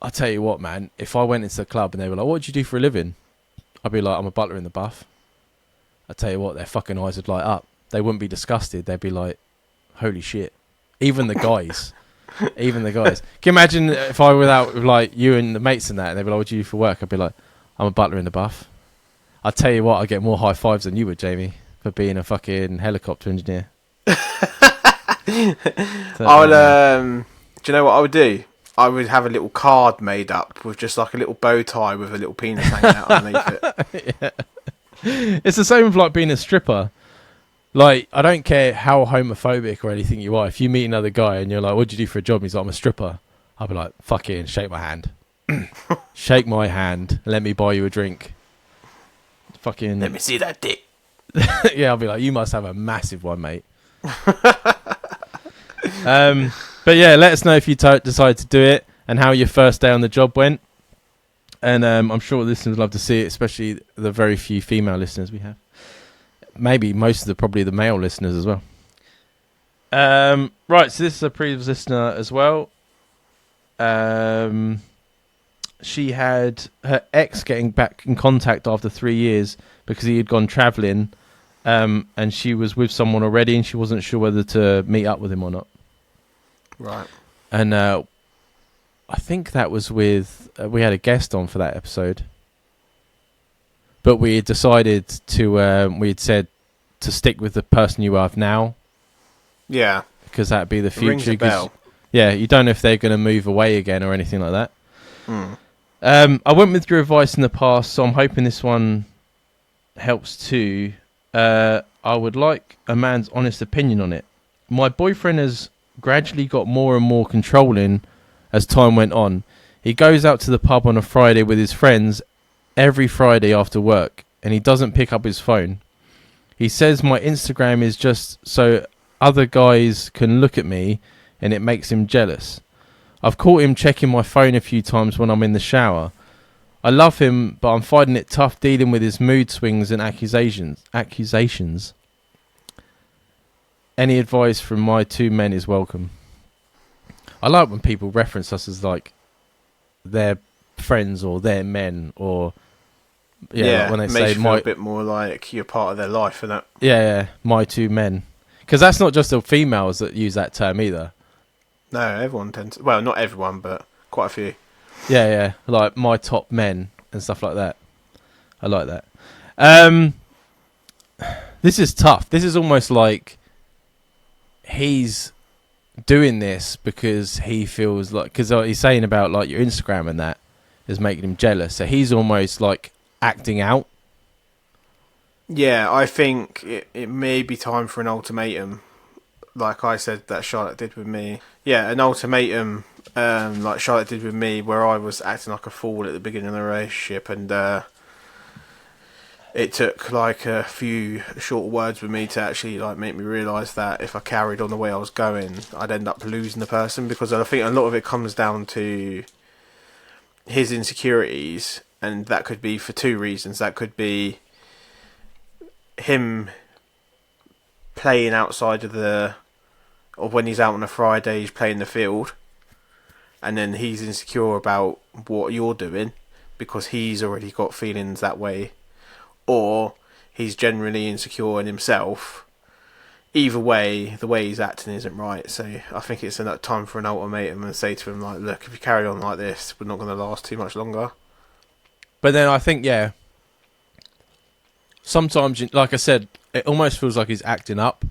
I'll tell you what, man. If I went into the club and they were like, what do you do for a living? I'd be like, I'm a butler in the buff. I tell you what, their fucking eyes would light up. They wouldn't be disgusted. They'd be like, holy shit. Even the guys. Even the guys. Can you imagine if I were out with like you and the mates and that, and they'd be like, what do you do for work? I'd be like, I'm a butler in the buff. I'll tell you what, I get more high fives than you would, Jamie, for being a fucking helicopter engineer. Do you know what I would do? I would have a little card made up with just like a little bow tie with a little penis hanging out underneath it. Yeah. It's the same with like being a stripper. Like, I don't care how homophobic or anything you are. If you meet another guy and you're like, "What'd you do for a job?" And he's like, "I'm a stripper." I'll be like, "Fuck it, and shake my hand." Shake my hand and let me buy you a drink. Fucking. Let me see that dick. Yeah, I'll be like, "You must have a massive one, mate." But yeah, let us know if you decide to do it and how your first day on the job went. And I'm sure listeners would love to see it, especially the very few female listeners we have. Maybe most of probably the male listeners as well. Right, so this is a previous listener as well. She had her ex getting back in contact after 3 years because he had gone travelling, and she was with someone already, and she wasn't sure whether to meet up with him or not. Right. And I think that was with we had a guest on for that episode, but we had decided to we had said to stick with the person you have now. Yeah, because that'd be the future. Rings a bell. Yeah, you don't know if they're going to move away again or anything like that. Mm. I went with your advice in the past, so I'm hoping this one helps too. I would like a man's honest opinion on it. My boyfriend has gradually got more and more controlling as time went on. He goes out to the pub on a Friday with his friends every Friday after work, and he doesn't pick up his phone. He says my Instagram is just so other guys can look at me, and it makes him jealous. I've caught him checking my phone a few times when I'm in the shower. I love him, but I'm finding it tough dealing with his mood swings and accusations. Any advice from my two men is welcome. I like when people reference us as like their friends or their men, or like when they say feel a bit more like you're part of their life, and that. Yeah, my two men, because that's not just the females that use that term either. No, everyone tends. Well, not everyone, but quite a few. Yeah, like my top men and stuff like that. I like that. This is tough. This is almost like he's doing this because he feels like, because he's saying about like your Instagram and that is making him jealous. So he's almost like acting out. Yeah, I think it may be time for an ultimatum. Like I said, that Charlotte did with me. Yeah, an ultimatum, like Charlotte did with me, where I was acting like a fool at the beginning of the relationship, and it took like a few short words with me to actually like make me realise that if I carried on the way I was going, I'd end up losing the person, because I think a lot of it comes down to his insecurities, and that could be for two reasons. That could be him playing outside of or when he's out on a Friday, he's playing the field, and then he's insecure about what you're doing because he's already got feelings that way, or he's generally insecure in himself. Either way, the way he's acting isn't right. So I think it's enough time for an ultimatum and say to him, like, look, if you carry on like this, we're not going to last too much longer. But then I think, yeah, sometimes, like I said, it almost feels like he's acting up.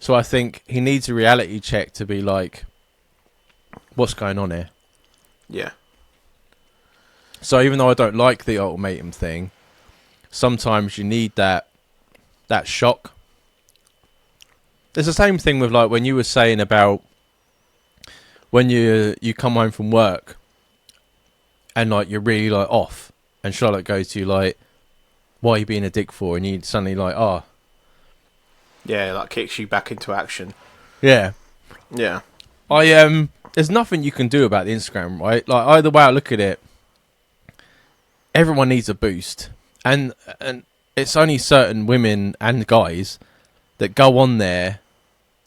So I think he needs a reality check to be like, what's going on here? Yeah. So even though I don't like the ultimatum thing, sometimes you need that shock. It's the same thing with like when you were saying about when you come home from work and like you're really like off, and Charlotte goes to you like, "Why are you being a dick for?" And you suddenly like, "Oh." Yeah, like kicks you back into action. Yeah. Yeah. There's nothing you can do about the Instagram, right? Like either way I look at it, everyone needs a boost. And it's only certain women and guys that go on there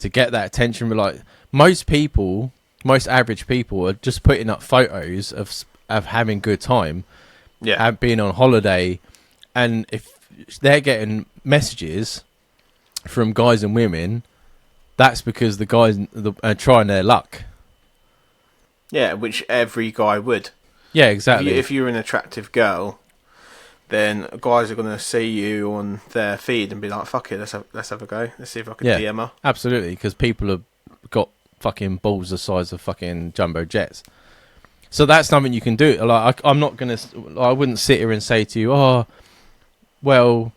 to get that attention. But like most average people are just putting up photos of having good time, and being on holiday, and if they're getting messages from guys and women, that's because the guys are trying their luck. Yeah, which every guy would. Yeah, exactly. If you're an attractive girl, then guys are going to see you on their feed and be like, fuck it, let's have a go. Let's see if I can DM her. Absolutely, because people have got fucking balls the size of fucking jumbo jets. So that's something you can do. Like, I wouldn't sit here and say to you, oh, well,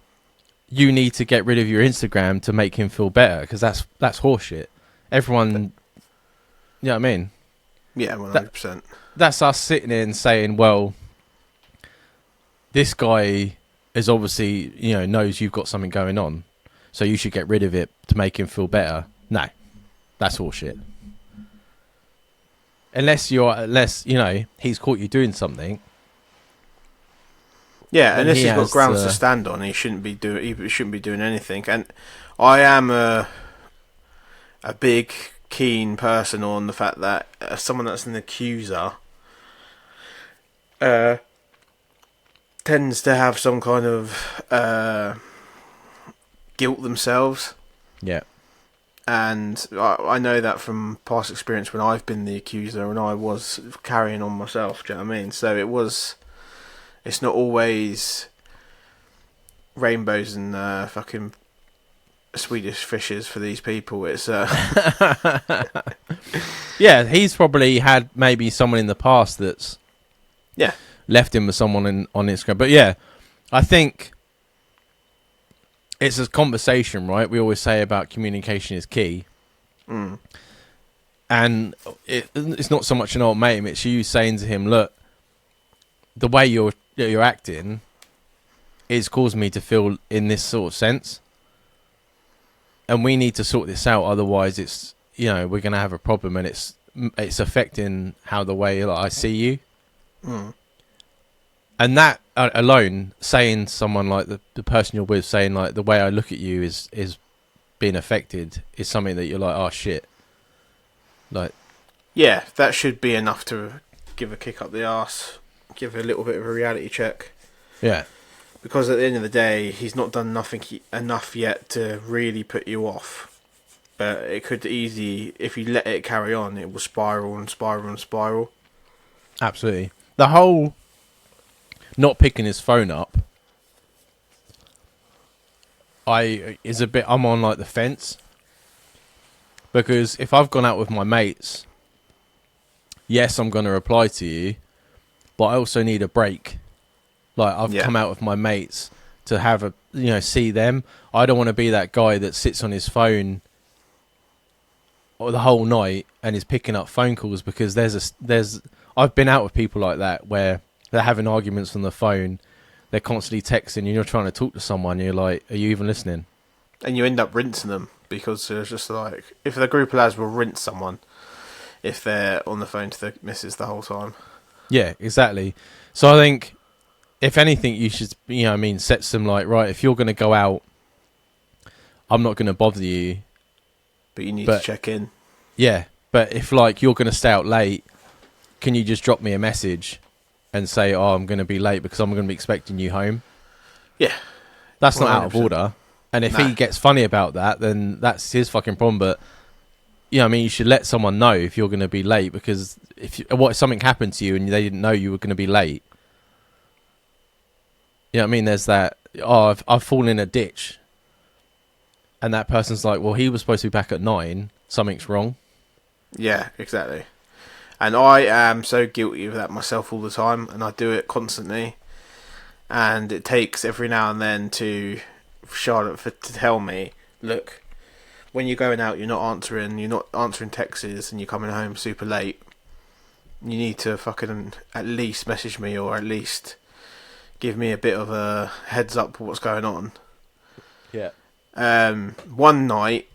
you need to get rid of your Instagram to make him feel better, because that's horseshit. Everyone, you know what I mean? Yeah, 100%. That's us sitting here and saying, well, this guy is obviously, knows you've got something going on, so you should get rid of it to make him feel better. No, that's horseshit. Unless he's caught you doing something. Yeah, unless he's got grounds to stand on, he shouldn't be doing anything. And I am a big keen person on the fact that someone that's an accuser tends to have some kind of guilt themselves. Yeah. And I know that from past experience when I've been the accuser and I was carrying on myself, do you know what I mean? So it's not always rainbows and fucking Swedish fishes for these people. It's yeah, he's probably had maybe someone in the past that's left him with someone on Instagram. But yeah, I think it's a conversation, right? We always say about communication is key. And it's not so much an ultimatum, it's you saying to him, look, the way you're acting is causing me to feel in this sort of sense, and we need to sort this out, otherwise it's we're going to have a problem, and it's affecting how the way I see you. And that alone, saying someone like the person you're with, saying like the way I look at you is being affected, is something that you're like, oh shit, like, yeah, that should be enough to give a kick up the arse, give a little bit of a reality check. Yeah, because at the end of the day, he's not done enough yet to really put you off. But it could easily, if you let it carry on, it will spiral and spiral and spiral. Absolutely. The whole not picking his phone up, I'm on like the fence, because if I've gone out with my mates, yes, I'm going to reply to you, but I also need a break. Like, I've come out with my mates to have see them. I don't want to be that guy that sits on his phone the whole night and is picking up phone calls, because I've been out with people like that where they're having arguments on the phone, they're constantly texting, and you're trying to talk to someone, and you're like, are you even listening? And you end up rinsing them, because it's just like, if the group of lads will rinse someone if they're on the phone to the missus the whole time. Yeah, exactly. So I think, if anything, you should, set some, like, right, if you're going to go out, I'm not going to bother you. But you need to check in. Yeah, but if, like, you're going to stay out late, can you just drop me a message and say, oh, I'm going to be late because I'm going to be expecting you home? Yeah. That's 100%. Not out of order. And if he gets funny about that, then that's his fucking problem. But, you should let someone know if you're going to be late, because if something happened to you and they didn't know you were going to be late, there's that, oh, I've fallen in a ditch. And that person's like, well, he was supposed to be back at 9. Something's wrong. Yeah, exactly. And I am so guilty of that myself all the time, and I do it constantly. And it takes every now and then to Charlotte to tell me, look, when you're going out, you're not answering texts, and you're coming home super late. You need to fucking at least message me, or at least give me a bit of a heads up of what's going on. Yeah. One night,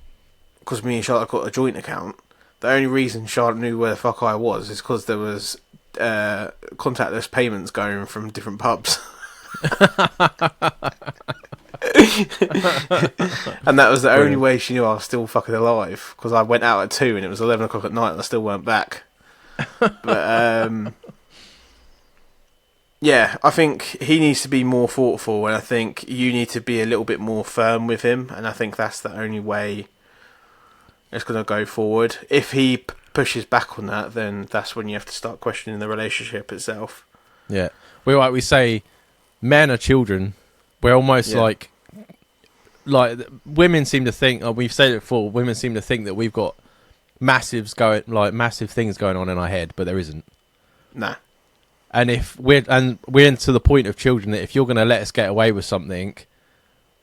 because me and Charlotte got a joint account, the only reason Charlotte knew where the fuck I was is because there was contactless payments going from different pubs. And that was the only way she knew I was still fucking alive, because I went out at 2 and it was 11 o'clock at night and I still weren't back. But yeah, I think he needs to be more thoughtful, and I think you need to be a little bit more firm with him, and I think that's the only way it's going to go forward. If he pushes back on that, then that's when you have to start questioning the relationship itself. Yeah. We say men are children. We're almost Yeah. like women seem to think. We've said it before. Women seem to think that we've got massive things going on in our head, but there isn't. Nah. And if we're to the point of children that if you're going to let us get away with something,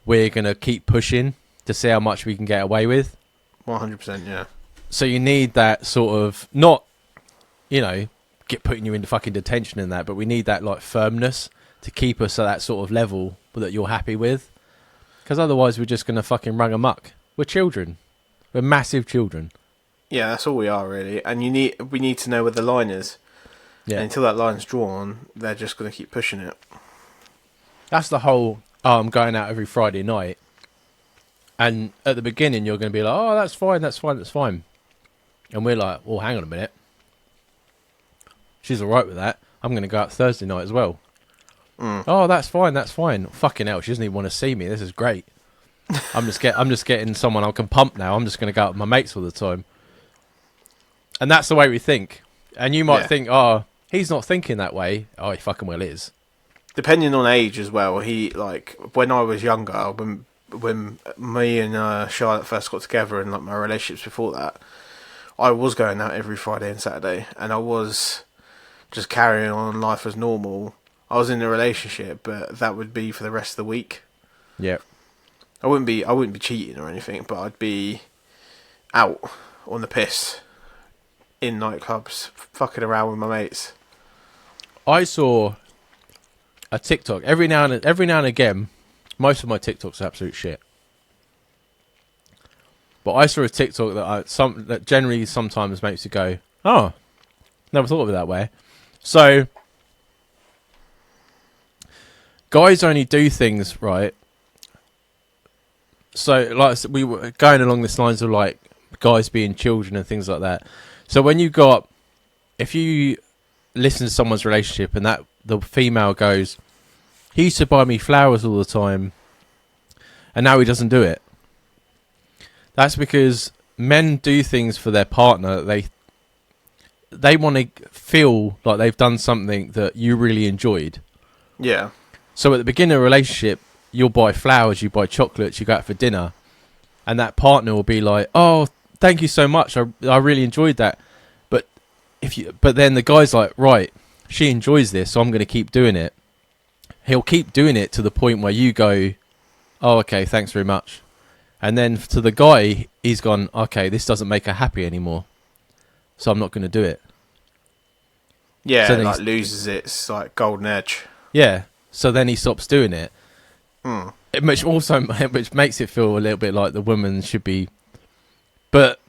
we're going to keep pushing to see how much we can get away with. 100%, yeah. So you need that sort of, not, get putting you into fucking detention and that, but we need that like firmness to keep us at that sort of level that you're happy with. Because otherwise we're just going to fucking run amok. We're children. We're massive children. Yeah, that's all we are, really. And we need to know where the line is. Yeah. And until that line's drawn, they're just going to keep pushing it. That's the whole, I'm going out every Friday night. And at the beginning, you're going to be like, oh, that's fine, that's fine, that's fine. And we're like, well, hang on a minute. She's all right with that. I'm going to go out Thursday night as well. Oh, that's fine, that's fine. Fucking hell, she doesn't even want to see me. This is great. I'm just getting someone I can pump now. I'm just going to go out with my mates all the time. And that's the way we think. And you might think, oh, he's not thinking that way. Oh, he fucking well is. Depending on age as well. When I was younger, when me and Charlotte first got together and like my relationships before that, I was going out every Friday and Saturday, and I was just carrying on life as normal. I was in a relationship, but that would be for the rest of the week. Yeah. I wouldn't be cheating or anything, but I'd be out on the piss in nightclubs, fucking around with my mates. I saw a TikTok every now and again. Most of my TikToks are absolute shit. But I saw a TikTok that generally sometimes makes you go, oh, never thought of it that way. So, guys only do things, right? So, like, we were going along this lines of, like, guys being children and things like that. So, if you listen to someone's relationship and that the female goes, he used to buy me flowers all the time, and now he doesn't do it. That's because men do things for their partner. They want to feel like they've done something that you really enjoyed. Yeah. So at the beginning of a relationship, you'll buy flowers, you buy chocolates, you go out for dinner, and that partner will be like, "Oh, thank you so much. I really enjoyed that." But then the guy's like, "Right, she enjoys this, so I'm going to keep doing it." He'll keep doing it to the point where you go, "Oh, okay, thanks very much." And then to the guy, he's gone, "Okay, this doesn't make her happy anymore, so I'm not going to do it." Yeah, so like loses its like golden edge. Yeah, so then he stops doing it. Mm. Which makes it feel a little bit like the woman should be, but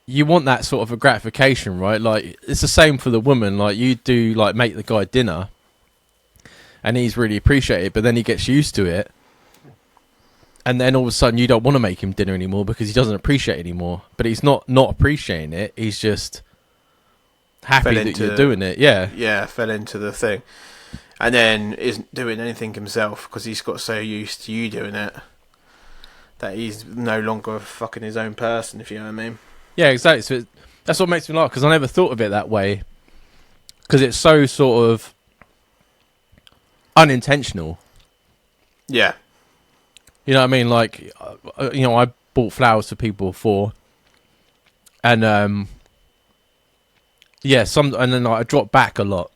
you want that sort of a gratification, right? Like it's the same for the woman. Like you do, like make the guy dinner, and he's really appreciated, but then he gets used to it. And then all of a sudden you don't want to make him dinner anymore because he doesn't appreciate it anymore. But he's not appreciating it. He's just happy that you're doing it. Yeah. Yeah, fell into the thing. And then isn't doing anything himself because he's got so used to you doing it that he's no longer fucking his own person, if you know what I mean. Yeah, exactly. So that's what makes me laugh because I never thought of it that way because it's so sort of unintentional. Yeah. You know what I mean? Like, I bought flowers for people before, and and then I drop back a lot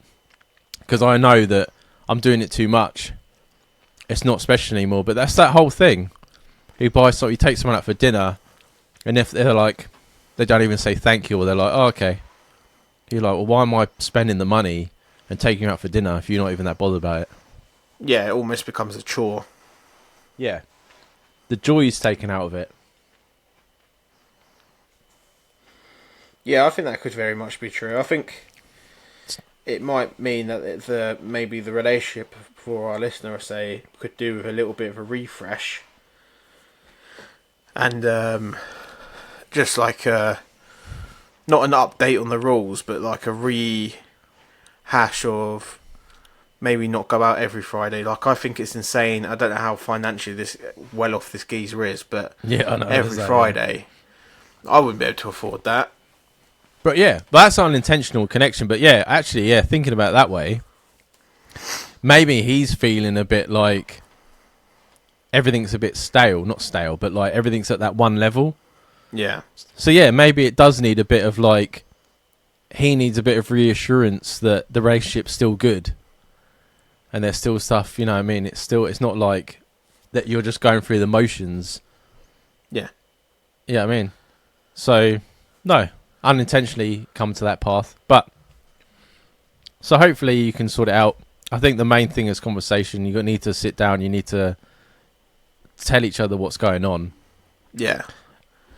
because I know that I'm doing it too much. It's not special anymore. But that's that whole thing. You take someone out for dinner, and if they're like, they don't even say thank you, or they're like, oh, okay. You're like, well, why am I spending the money and taking you out for dinner if you're not even that bothered about it? Yeah, it almost becomes a chore. Yeah. The joy is taken out of it. Yeah, I think that could very much be true. I think it might mean that maybe the relationship for our listener, say, could do with a little bit of a refresh. And just like not an update on the rules, but like a rehash of maybe not go out every Friday. Like, I think it's insane. I don't know how financially this well off this geezer is, but yeah, I know, every Friday, I wouldn't be able to afford that. But yeah, that's an unintentional connection. But yeah, actually, yeah, thinking about it that way, maybe he's feeling a bit like everything's a bit stale. Not stale, but like everything's at that one level. Yeah. So yeah, maybe it does need a bit of like, he needs a bit of reassurance that the relationship's still good. And there's still stuff, you know what I mean? It's not like that you're just going through the motions. Yeah. Yeah, I mean. So, no, unintentionally come to that path. But, so hopefully you can sort it out. I think the main thing is conversation. You need to sit down. You need to tell each other what's going on. Yeah.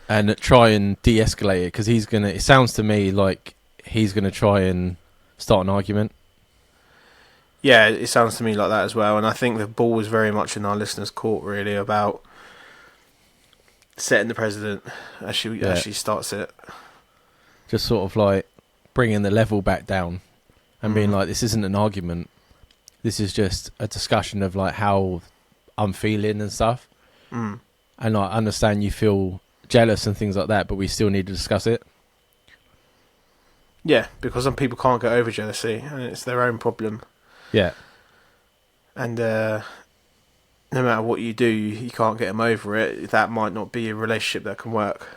And try and de-escalate it. Because it sounds to me like he's going to try and start an argument. Yeah, it sounds to me like that as well. And I think the ball was very much in our listeners' court, really, about setting the precedent as she starts it. Just sort of like bringing the level back down and being like, this isn't an argument. This is just a discussion of like how I'm feeling and stuff. And I understand you feel jealous and things like that, but we still need to discuss it. Yeah, because some people can't get over jealousy and it's their own problem. Yeah. And no matter what you do, you can't get them over it. That might not be a relationship that can work.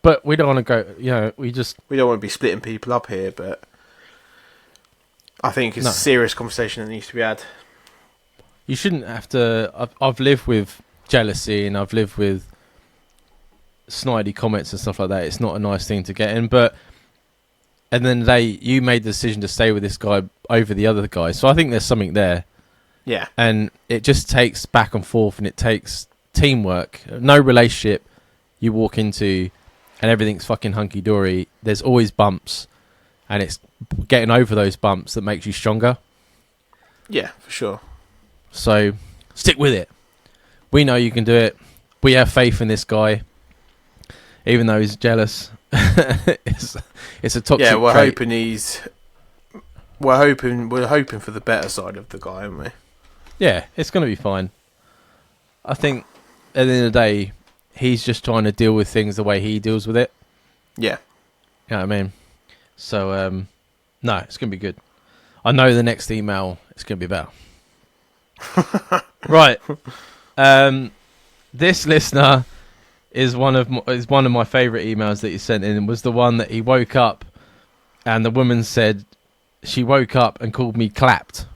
But we don't want to go, we don't want to be splitting people up here, but I think it's a serious conversation that needs to be had. You shouldn't have to. I've lived with jealousy and I've lived with snidey comments and stuff like that. It's not a nice thing to get in, but and then you made the decision to stay with this guy over the other guy. So I think there's something there. Yeah. And it just takes back and forth and it takes teamwork. No relationship you walk into and everything's fucking hunky-dory. There's always bumps. And it's getting over those bumps that makes you stronger. Yeah, for sure. So stick with it. We know you can do it. We have faith in this guy. Even though he's jealous. It's a toxic we're trait. We're hoping for the better side of the guy, aren't we? Yeah, it's going to be fine. I think at the end of the day, he's just trying to deal with things the way he deals with it. Yeah. You know what I mean? So, no, it's going to be good. I know the next email is going to be better. Right. This listener is one of my favourite emails that he sent in. It was the one that he woke up and the woman said she woke up and called me clapped.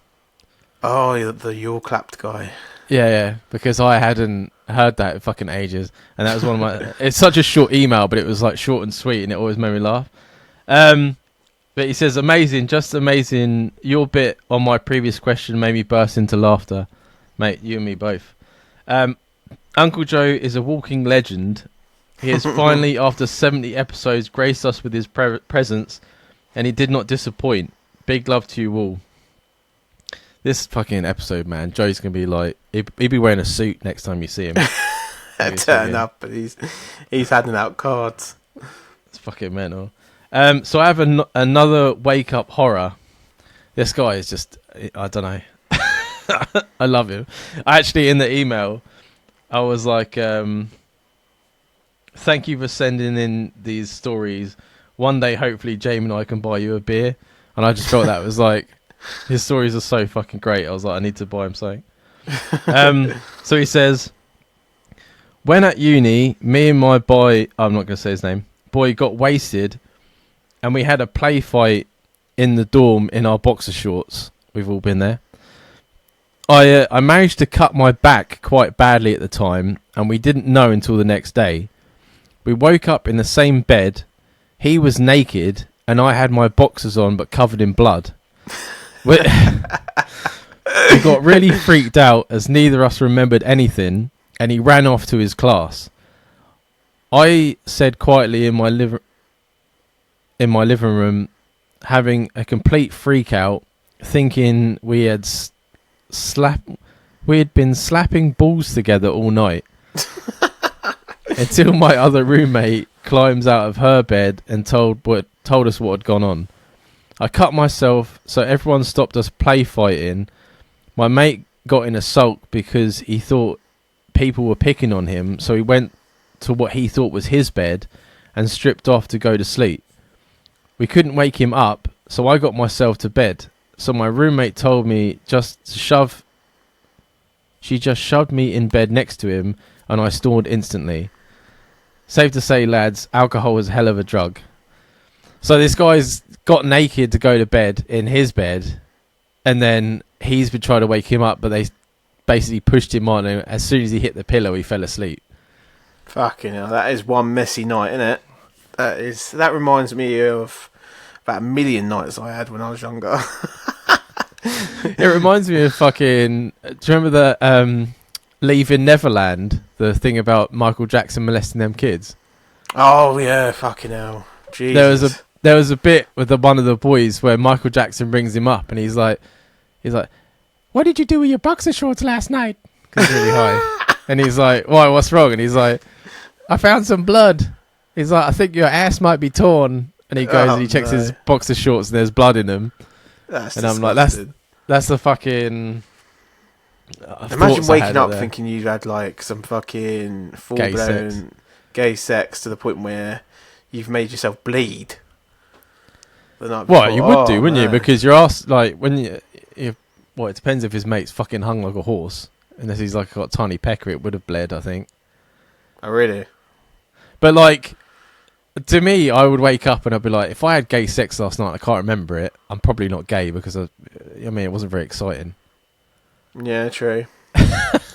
Oh, you're clapped guy. Yeah, because I hadn't heard that in fucking ages. And that was one of my... It's such a short email, but it was like short and sweet and it always made me laugh. But he says, amazing, just amazing. Your bit on my previous question made me burst into laughter. Mate, you and me both. Uncle Joe is a walking legend. He has finally, after 70 episodes, graced us with his presence, and he did not disappoint. Big love to you all. This fucking episode, man, Joe's going to be like... He'd be wearing a suit next time you see him. Turn up, but he's handing out cards. It's fucking mental. So I have another wake-up horror. This guy is just... I don't know. I love him. Actually, in the email, I was like... thank you for sending in these stories. One day, hopefully, Jamie and I can buy you a beer. And I just felt that was like... His stories are so fucking great. I was like, I need to buy him something. So he says... When at uni, me and my boy... I'm not going to say his name. Boy got wasted... And we had a play fight in the dorm in our boxer shorts. We've all been there. I managed to cut my back quite badly at the time, and we didn't know until the next day. We woke up in the same bed. He was naked, and I had my boxers on but covered in blood. We got really freaked out as neither of us remembered anything, and he ran off to his class. I said quietly in my living room, having a complete freak out, thinking we had been slapping balls together all night. Until my other roommate climbs out of her bed and told us what had gone on. I cut myself, so everyone stopped us play fighting. My mate got in a sulk because he thought people were picking on him, so he went to what he thought was his bed and stripped off to go to sleep. We couldn't wake him up, so I got myself to bed. So my roommate told me she just shoved me in bed next to him, and I snored instantly. Safe to say, lads, alcohol is a hell of a drug. So this guy's got naked to go to bed in his bed, and then he's been trying to wake him up, but they basically pushed him on, and as soon as he hit the pillow, he fell asleep. Fucking hell, that is one messy night, isn't it? That reminds me of about a million nights I had when I was younger. It reminds me of fucking... Do you remember the Leaving Neverland? The thing about Michael Jackson molesting them kids? Oh, yeah, fucking hell. Jesus. There was a bit with one of the boys where Michael Jackson brings him up and he's like, what did you do with your boxer shorts last night? Because he's really high. And he's like, why, what's wrong? And he's like, I found some blood. He's like, I think your ass might be torn. And he goes and he checks his boxer shorts and there's blood in them. That's and disgusting. I'm like, that's the fucking... Imagine waking up thinking you had like some fucking full-blown gay sex to the point where you've made yourself bleed. Well, you would do, wouldn't you? Because you're asked, like, when you... Well, it depends if his mate's fucking hung like a horse. Unless he's like got a tiny pecker, it would have bled, I think. Oh, really? But like... To me, I would wake up and I'd be like, if I had gay sex last night, I can't remember it. I'm probably not gay because it wasn't very exciting. Yeah, true.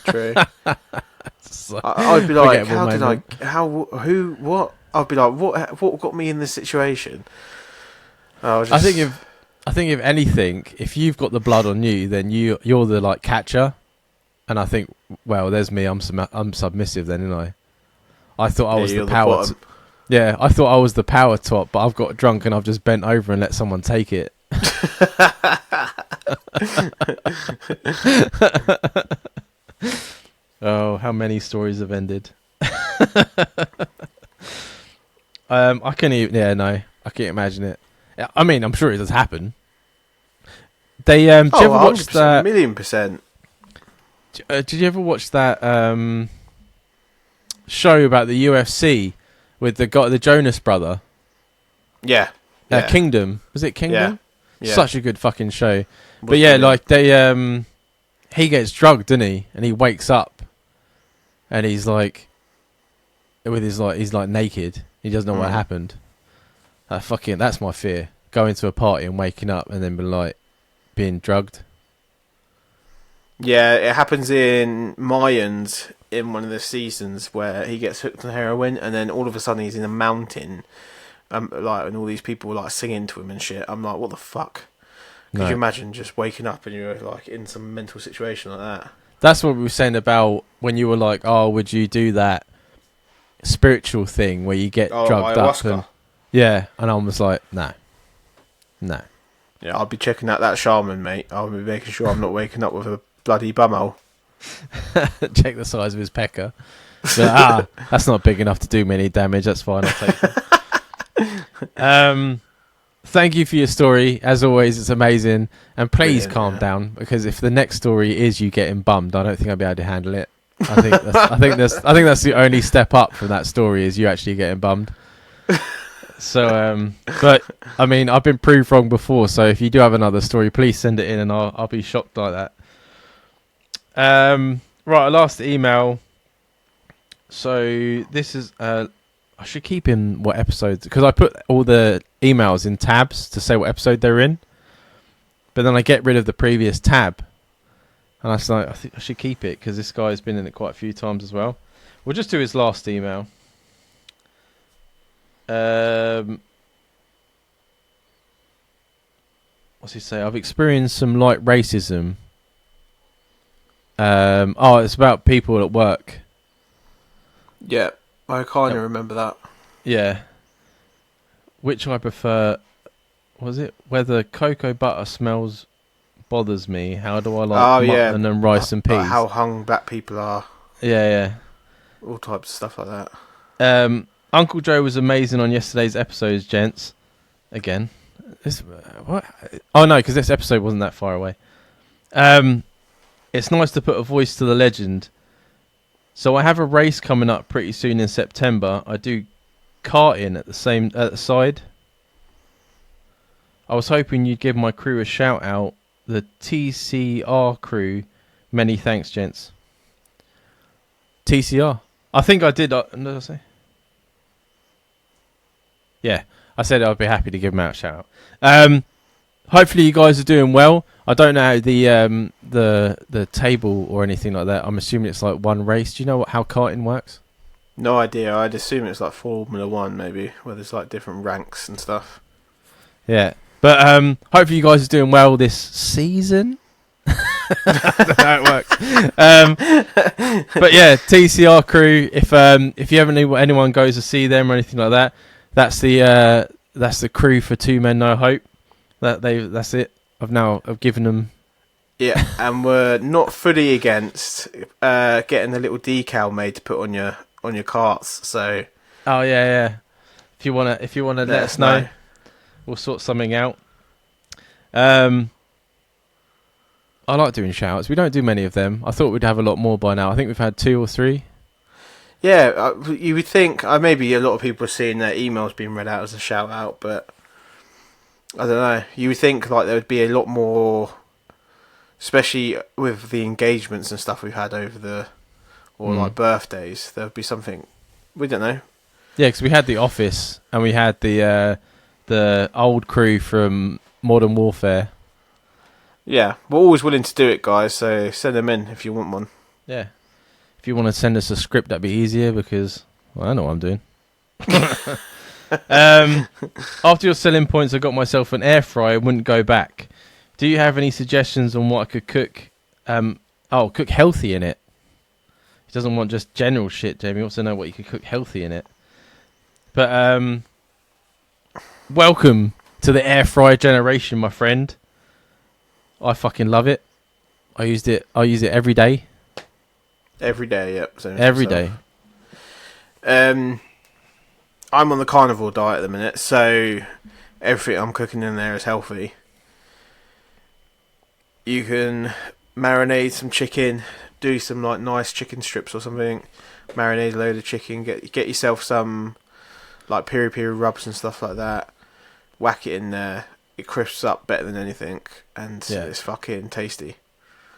True. I'd be like, what? I'd be like, what got me in this situation? I think if anything, if you've got the blood on you, then you're the like catcher, and I think, well, there's me. I'm submissive then, isn't I? I thought I was the power. Yeah, I thought I was the power top, but I've got drunk and I've just bent over and let someone take it. Oh, how many stories have ended? I can't even. Yeah, no, I can't imagine it. I mean, I'm sure it does happen. Did you ever watch that? 1,000,000%. Did you ever watch that show about the UFC with the Jonas brother? Yeah. Kingdom. Was it Kingdom? Yeah. Such a good fucking show. But yeah, like he gets drugged, doesn't he? And he wakes up, and he's like, he's like naked. He doesn't know what happened. That's my fear. Going to a party and waking up and then being drugged. Yeah, it happens in Mayans in one of the seasons where he gets hooked on heroin and then all of a sudden he's in a mountain, and all these people were like singing to him and shit. I'm like, what the fuck? Could you imagine just waking up and you're like in some mental situation like that? That's what we were saying about when you were like, oh, would you do that spiritual thing where you get drugged ayahuasca. up? And I was like, no. Yeah, I'll be checking out that shaman, mate. I'll be making sure I'm not waking up with a bloody bumhole. Check the size of his pecker. But, that's not big enough to do me any damage. That's fine. I'll take it. Thank you for your story. As always, it's amazing. And please calm down, because if the next story is you getting bummed, I don't think I'll be able to handle it. I think that's the only step up from that story is you actually getting bummed. So, but I mean, I've been proved wrong before. So if you do have another story, please send it in, and I'll be shocked like that. Right, last email. So this is I should keep in what episodes, because I put all the emails in tabs to say what episode they're in, but then I get rid of the previous tab, and I think I should keep it because this guy's been in it quite a few times as well. We'll just do his last email. What's he say? I've experienced some light racism. It's about people at work. Yeah, I kind of remember that. Yeah. Which I prefer. Was it whether cocoa butter smells bothers me? How do I like mutton and rice and peas? How hung black people are. Yeah. All types of stuff like that. Uncle Joe was amazing on yesterday's episodes, gents. Again. What? Oh no, because this episode wasn't that far away. It's nice to put a voice to the legend. So I have a race coming up pretty soon in September. I do karting at the side. I was hoping you'd give my crew a shout out. The TCR crew. Many thanks, gents. TCR. I think I did. What did I say? Yeah, I said I'd be happy to give them out a shout out. Hopefully you guys are doing well. I don't know the table or anything like that. I'm assuming it's like one race. Do you know how karting works? No idea. I'd assume it's like Formula 1 maybe, where there's like different ranks and stuff. Yeah. But hopefully you guys are doing well this season. I don't know how it works. But yeah, TCR crew, if you ever need anyone goes to see them or anything like that, that's the crew for Two Men No Hope. That's it. I've given them. Yeah, and we're not fully against getting a little decal made to put on your carts. So. Oh yeah. If you wanna let us know, we'll sort something out. I like doing shout-outs. We don't do many of them. I thought we'd have a lot more by now. I think we've had 2 or 3. Yeah, you would think maybe a lot of people are seeing their emails being read out as a shout-out, but I don't know. You would think like there would be a lot more, especially with the engagements and stuff we've had over like birthdays. There would be something. We don't know. Yeah, because we had the office and we had the old crew from Modern Warfare. Yeah, we're always willing to do it, guys. So send them in if you want one. Yeah, if you want to send us a script, that'd be easier because I know what I'm doing. After your selling points, I got myself an air fryer. Wouldn't go back. Do you have any suggestions on what I could cook? Cook healthy in it. He doesn't want just general shit, Jamie. He wants to know what you could cook healthy in it. But welcome to the air fryer generation, my friend. I fucking love it. I use it every day. Every day, yep. Every day. I'm on the carnivore diet at the minute, so everything I'm cooking in there is healthy. You can marinate some chicken, do some like nice chicken strips or something. Marinate a load of chicken, get yourself some like piri piri rubs and stuff like that. Whack it in there. It crisps up better than anything, and it's fucking tasty.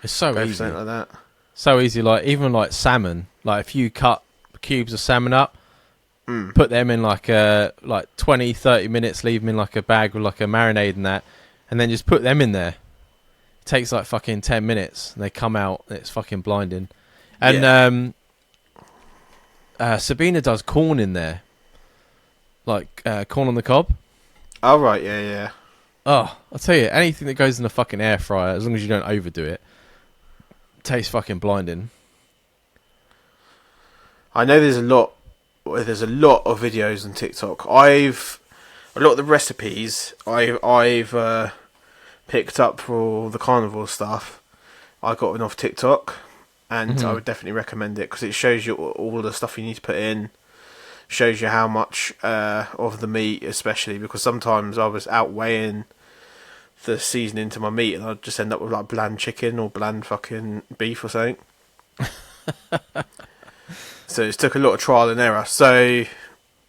It's so Go easy. for something like that. So easy, like even like salmon. Like if you cut cubes of salmon up, put them in like 20, 30 minutes, leave them in like a bag with like a marinade and that, and then just put them in there. It takes like fucking 10 minutes, and they come out, and it's fucking blinding. And Sabina does corn in there, like corn on the cob. Oh right, yeah. Oh, I'll tell you, anything that goes in the fucking air fryer, as long as you don't overdo it, tastes fucking blinding. I know there's a lot of videos on TikTok. A lot of the recipes I've picked up for the carnivore stuff. I got them off TikTok, and I would definitely recommend it because it shows you all the stuff you need to put in. Shows you how much of the meat, especially because sometimes I was outweighing the seasoning to my meat, and I'd just end up with like bland chicken or bland fucking beef or something. So it took a lot of trial and error. So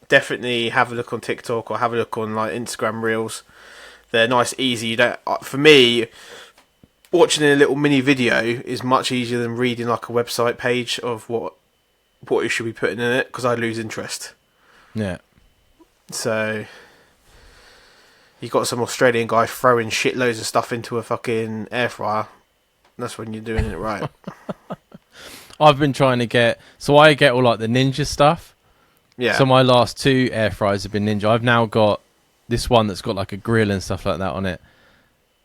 definitely have a look on TikTok or have a look on like Instagram Reels. They're nice, easy. You don't. For me, watching a little mini video is much easier than reading like a website page of what you should be putting in it, because I lose interest. Yeah. So you got some Australian guy throwing shitloads of stuff into a fucking air fryer. That's when you're doing it right. I've been trying to get... So I get all like the Ninja stuff. Yeah. So my last 2 air fryers have been Ninja. I've now got this one that's got like a grill and stuff like that on it.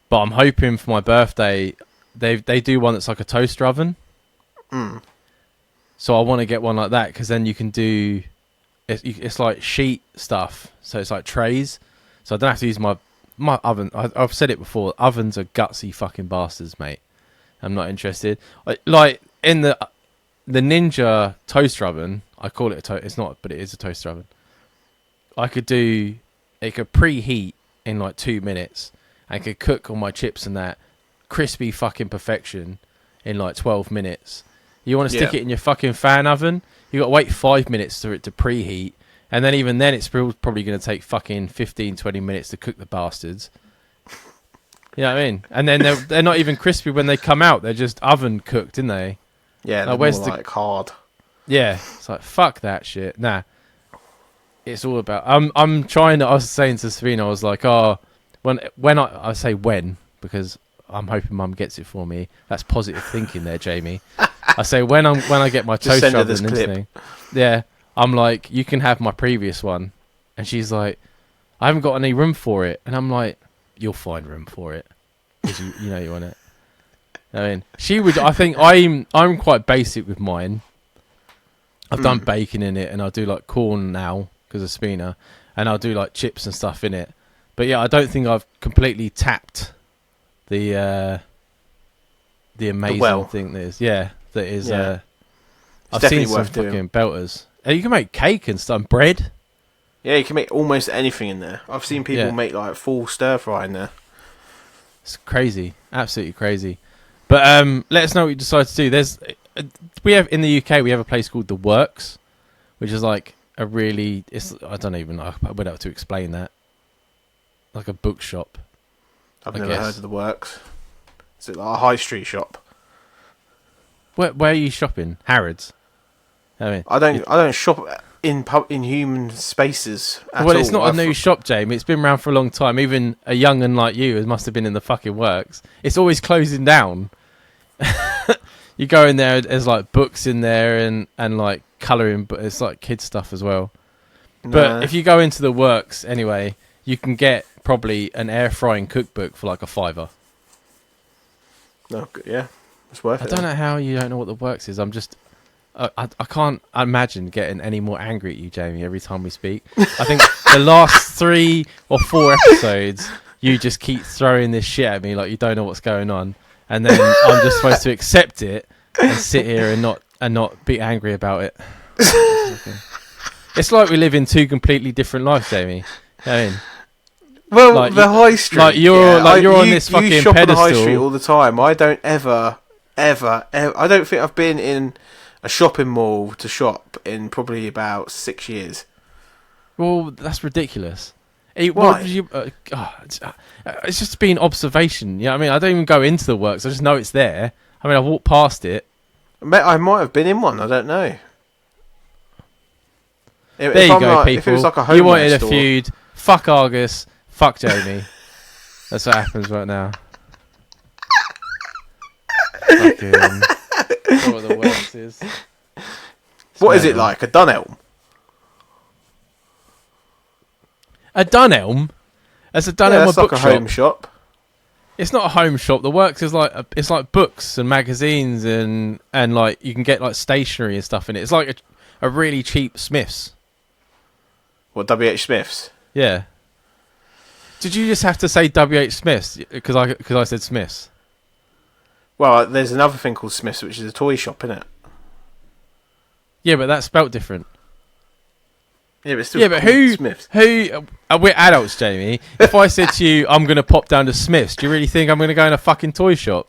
But I'm hoping for my birthday, they do one that's like a toaster oven. So I want to get one like that, because then you can do... It's like sheet stuff. So it's like trays. So I don't have to use my oven. I've said it before. Ovens are gutsy fucking bastards, mate. I'm not interested. Like in the Ninja toaster oven, I call it it's not, but it is a toaster oven. It could preheat in like 2 minutes. I could cook all my chips and that crispy fucking perfection in like 12 minutes. You want to stick it in your fucking fan oven? You got to wait 5 minutes for it to preheat. And then even then, it's probably going to take fucking 15, 20 minutes to cook the bastards. You know what I mean? And then they're not even crispy when they come out. They're just oven cooked, aren't they? Yeah, Like, they're more like hard. Yeah, it's like fuck that shit. Nah, it's all about. I'm trying. I was saying to Serena, I was like, oh, when I say when because I'm hoping Mum gets it for me. That's positive thinking there, Jamie. I say when I get my toast send her oven this and clip. thing. Yeah, I'm like, you can have my previous one, and she's like, I haven't got any room for it, and I'm like, you'll find room for it because you know you want it. I mean, she would. I think I'm quite basic with mine. I've done bacon in it, and I'll do like corn now because of Spina, and I'll do like chips and stuff in it. But yeah, I don't think I've completely tapped the amazing thing that is. Yeah, that is. Yeah. I've definitely seen some worth doing. fucking belters. You can make cake and stuff, bread. Yeah, you can make almost anything in there. I've seen people make like full stir fry in there. It's crazy, absolutely crazy. But let us know what you decide to do. We have in the UK we have a place called The Works, which is like a really. I don't even know. I would have to explain that. Like a bookshop. I've never heard of The Works. Is it like a high street shop? Where are you shopping? Harrods. I mean, I don't shop in human spaces at well, all. it's not a new shop, Jamie. It's been around for a long time. Even a young'un like you must have been in the fucking Works. It's always closing down. You go in there, there's like books in there and like colouring, but it's like kids stuff as well. Nah. But if you go into The Works anyway, you can get probably an air frying cookbook for like a £5. No, yeah, it's worth it. I don't know how you don't know what The Works is. I'm just, I can't imagine getting any more angry at you, Jamie, every time we speak. I think the last 3 or 4 episodes, you just keep throwing this shit at me like you don't know what's going on, and then I'm just supposed to accept it and sit here and not be angry about it. It's like we live in 2 completely different lives, Jamie. I mean, well, like the high street. Like you're on this fucking you shop pedestal. on the high street all the time. I don't ever. I don't think I've been in a shopping mall to shop in probably about 6 years. Well, that's ridiculous. Why? What you, it's just been observation. You know what I mean? I don't even go into The Works. I just know it's there. I mean, I walked past it. I might have been in one. I don't know. There you go, people. If it was like a homeware you wanted store, a feud. Fuck Argus. Fuck Jamie. That's what happens right now. Fucking. What The Works is. What is it like? A Dunelm? A Dunelm? That's a Dunelm, Yeah, a it's like a bookshop. home shop. It's not a home shop. The Works is like it's like books and magazines and like you can get like stationery and stuff in it. It's like a really cheap Smiths. What, WH Smiths? Yeah. Did you just have to say WH Smiths because I said Smiths? Well, there's another thing called Smiths, which is a toy shop, isn't it? Yeah, but that's spelt different. Yeah, but it's still Yeah, but called Smiths. We're adults, Jamie. If I said to you, I'm going to pop down to Smiths, do you really think I'm going to go in a fucking toy shop?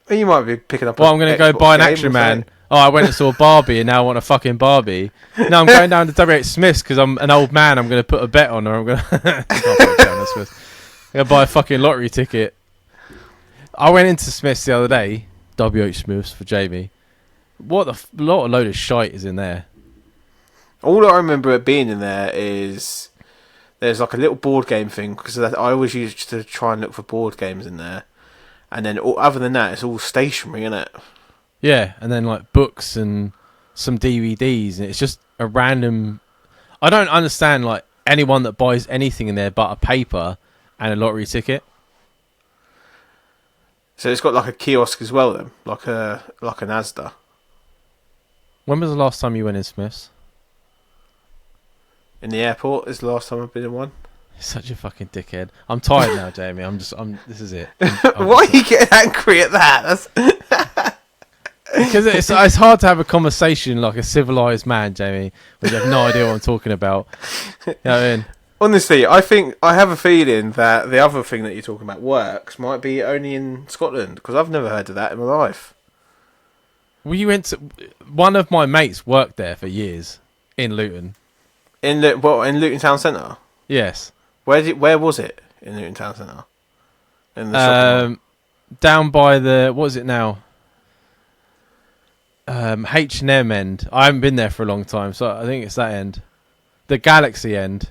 Well, you might be picking up. Well, I'm going to go buy an Action Man. Oh, I went and saw Barbie and now I want a fucking Barbie. No, I'm going down to WH Smiths because I'm an old man. I'm going to put a bet on, or I'm going to buy a fucking lottery ticket. I went into Smiths the other day, WH Smiths for Jamie. What a load of shite is in there. All I remember it being in there is there's like a little board game thing because I always used to try and look for board games in there, and then other than that, it's all stationery, isn't it? Yeah, and then like books and some DVDs, and it's just a random. I don't understand like anyone that buys anything in there but a paper and a lottery ticket. So it's got like a kiosk as well, then, like an Asda. When was the last time you went in Smiths? In the airport is the last time I've been in one. You're such a fucking dickhead. I'm tired now, Jamie. This is it. Why are you getting angry at that? Because it's hard to have a conversation like a civilized man, Jamie, when you have no idea what I'm talking about. You know what I mean? Honestly, I have a feeling that the other thing that you're talking about, Works, might be only in Scotland because I've never heard of that in my life. Well, one of my mates worked there for years in Luton. In Luton Town Centre? Yes. Where was it in Luton Town Centre? in the shopping mall? Down by the, what is it now? H&M end. I haven't been there for a long time, so I think it's that end. The Galaxy end.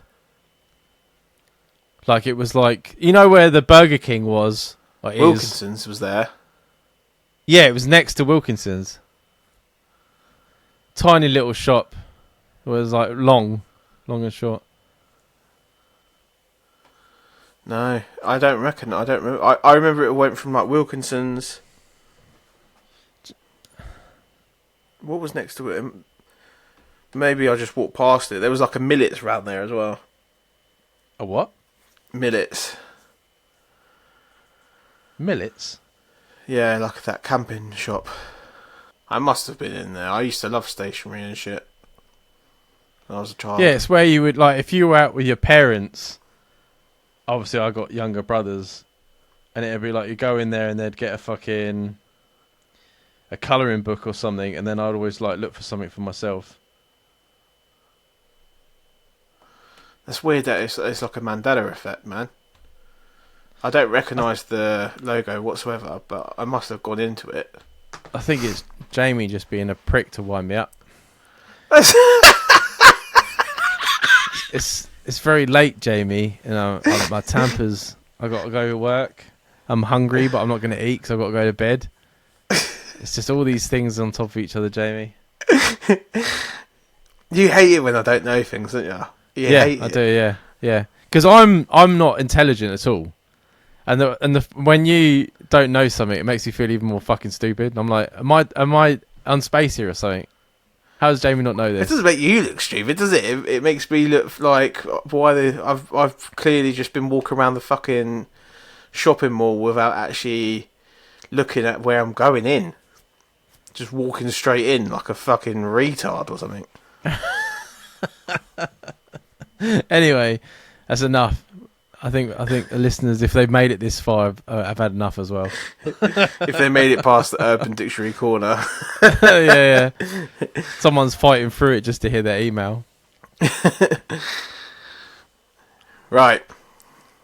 Like, it was like, you know where the Burger King was? Wilkinson's was there. Yeah, it was next to Wilkinson's. Tiny little shop. It was like long and short. No, I don't reckon. I don't remember. I remember it went from like Wilkinson's. What was next to it? Maybe I just walked past it. There was like a Millets around there as well. A what? Millets. Millets? Yeah, like that camping shop. I must have been in there. I used to love stationery and shit when I was a child. Yeah, it's where you would, like, if you were out with your parents, obviously I got younger brothers, and it'd be like you go in there and they'd get a colouring book or something, and then I'd always like look for something for myself. That's weird that it's like a Mandela effect, man. I don't recognise the logo whatsoever, but I must have gone into it. I think it's Jamie just being a prick to wind me up. It's very late, Jamie. You know, my tempers. I got to go to work. I'm hungry, but I'm not going to eat because I've got to go to bed. It's just all these things on top of each other, Jamie. You hate it when I don't know things, don't you? Yeah, I do. Yeah. Because I'm not intelligent at all, and when you don't know something, it makes you feel even more fucking stupid. I'm like, am I on space here or something? How does Jamie not know this? It doesn't make you look stupid, does it? It makes me look like I've clearly just been walking around the fucking shopping mall without actually looking at where I'm going in. Just walking straight in like a fucking retard or something. Anyway, that's enough. I think the listeners, if they've made it this far, have had enough as well. If they made it past the Urban Dictionary corner. yeah. Someone's fighting through it just to hear their email. Right.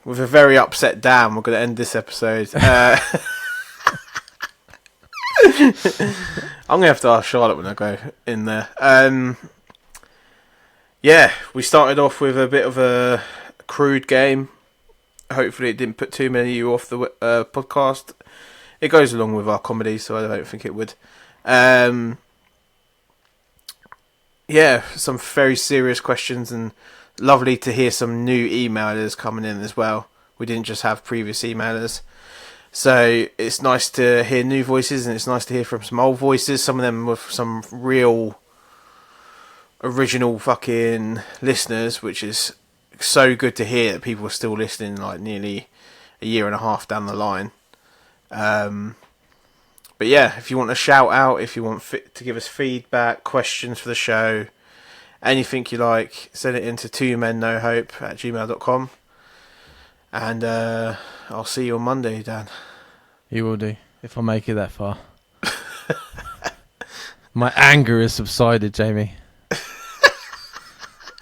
With a very upset Dan, we're going to end this episode. I'm going to have to ask Charlotte when I go in there. Yeah, we started off with a bit of a crude game. Hopefully it didn't put too many of you off the podcast. It goes along with our comedy, so I don't think it would. Yeah, some very serious questions, and lovely to hear some new emailers coming in as well. We didn't just have previous emailers. So it's nice to hear new voices, and it's nice to hear from some old voices, some of them with some real original fucking listeners, which is so good to hear that people are still listening like nearly a year and a half down the line. But yeah, if you want a shout out, if you want to give us feedback, questions for the show, anything you like, send it into twomennohope@gmail.com. And I'll see you on Monday, Dan. You will do, if I make it that far. My anger has subsided, Jamie.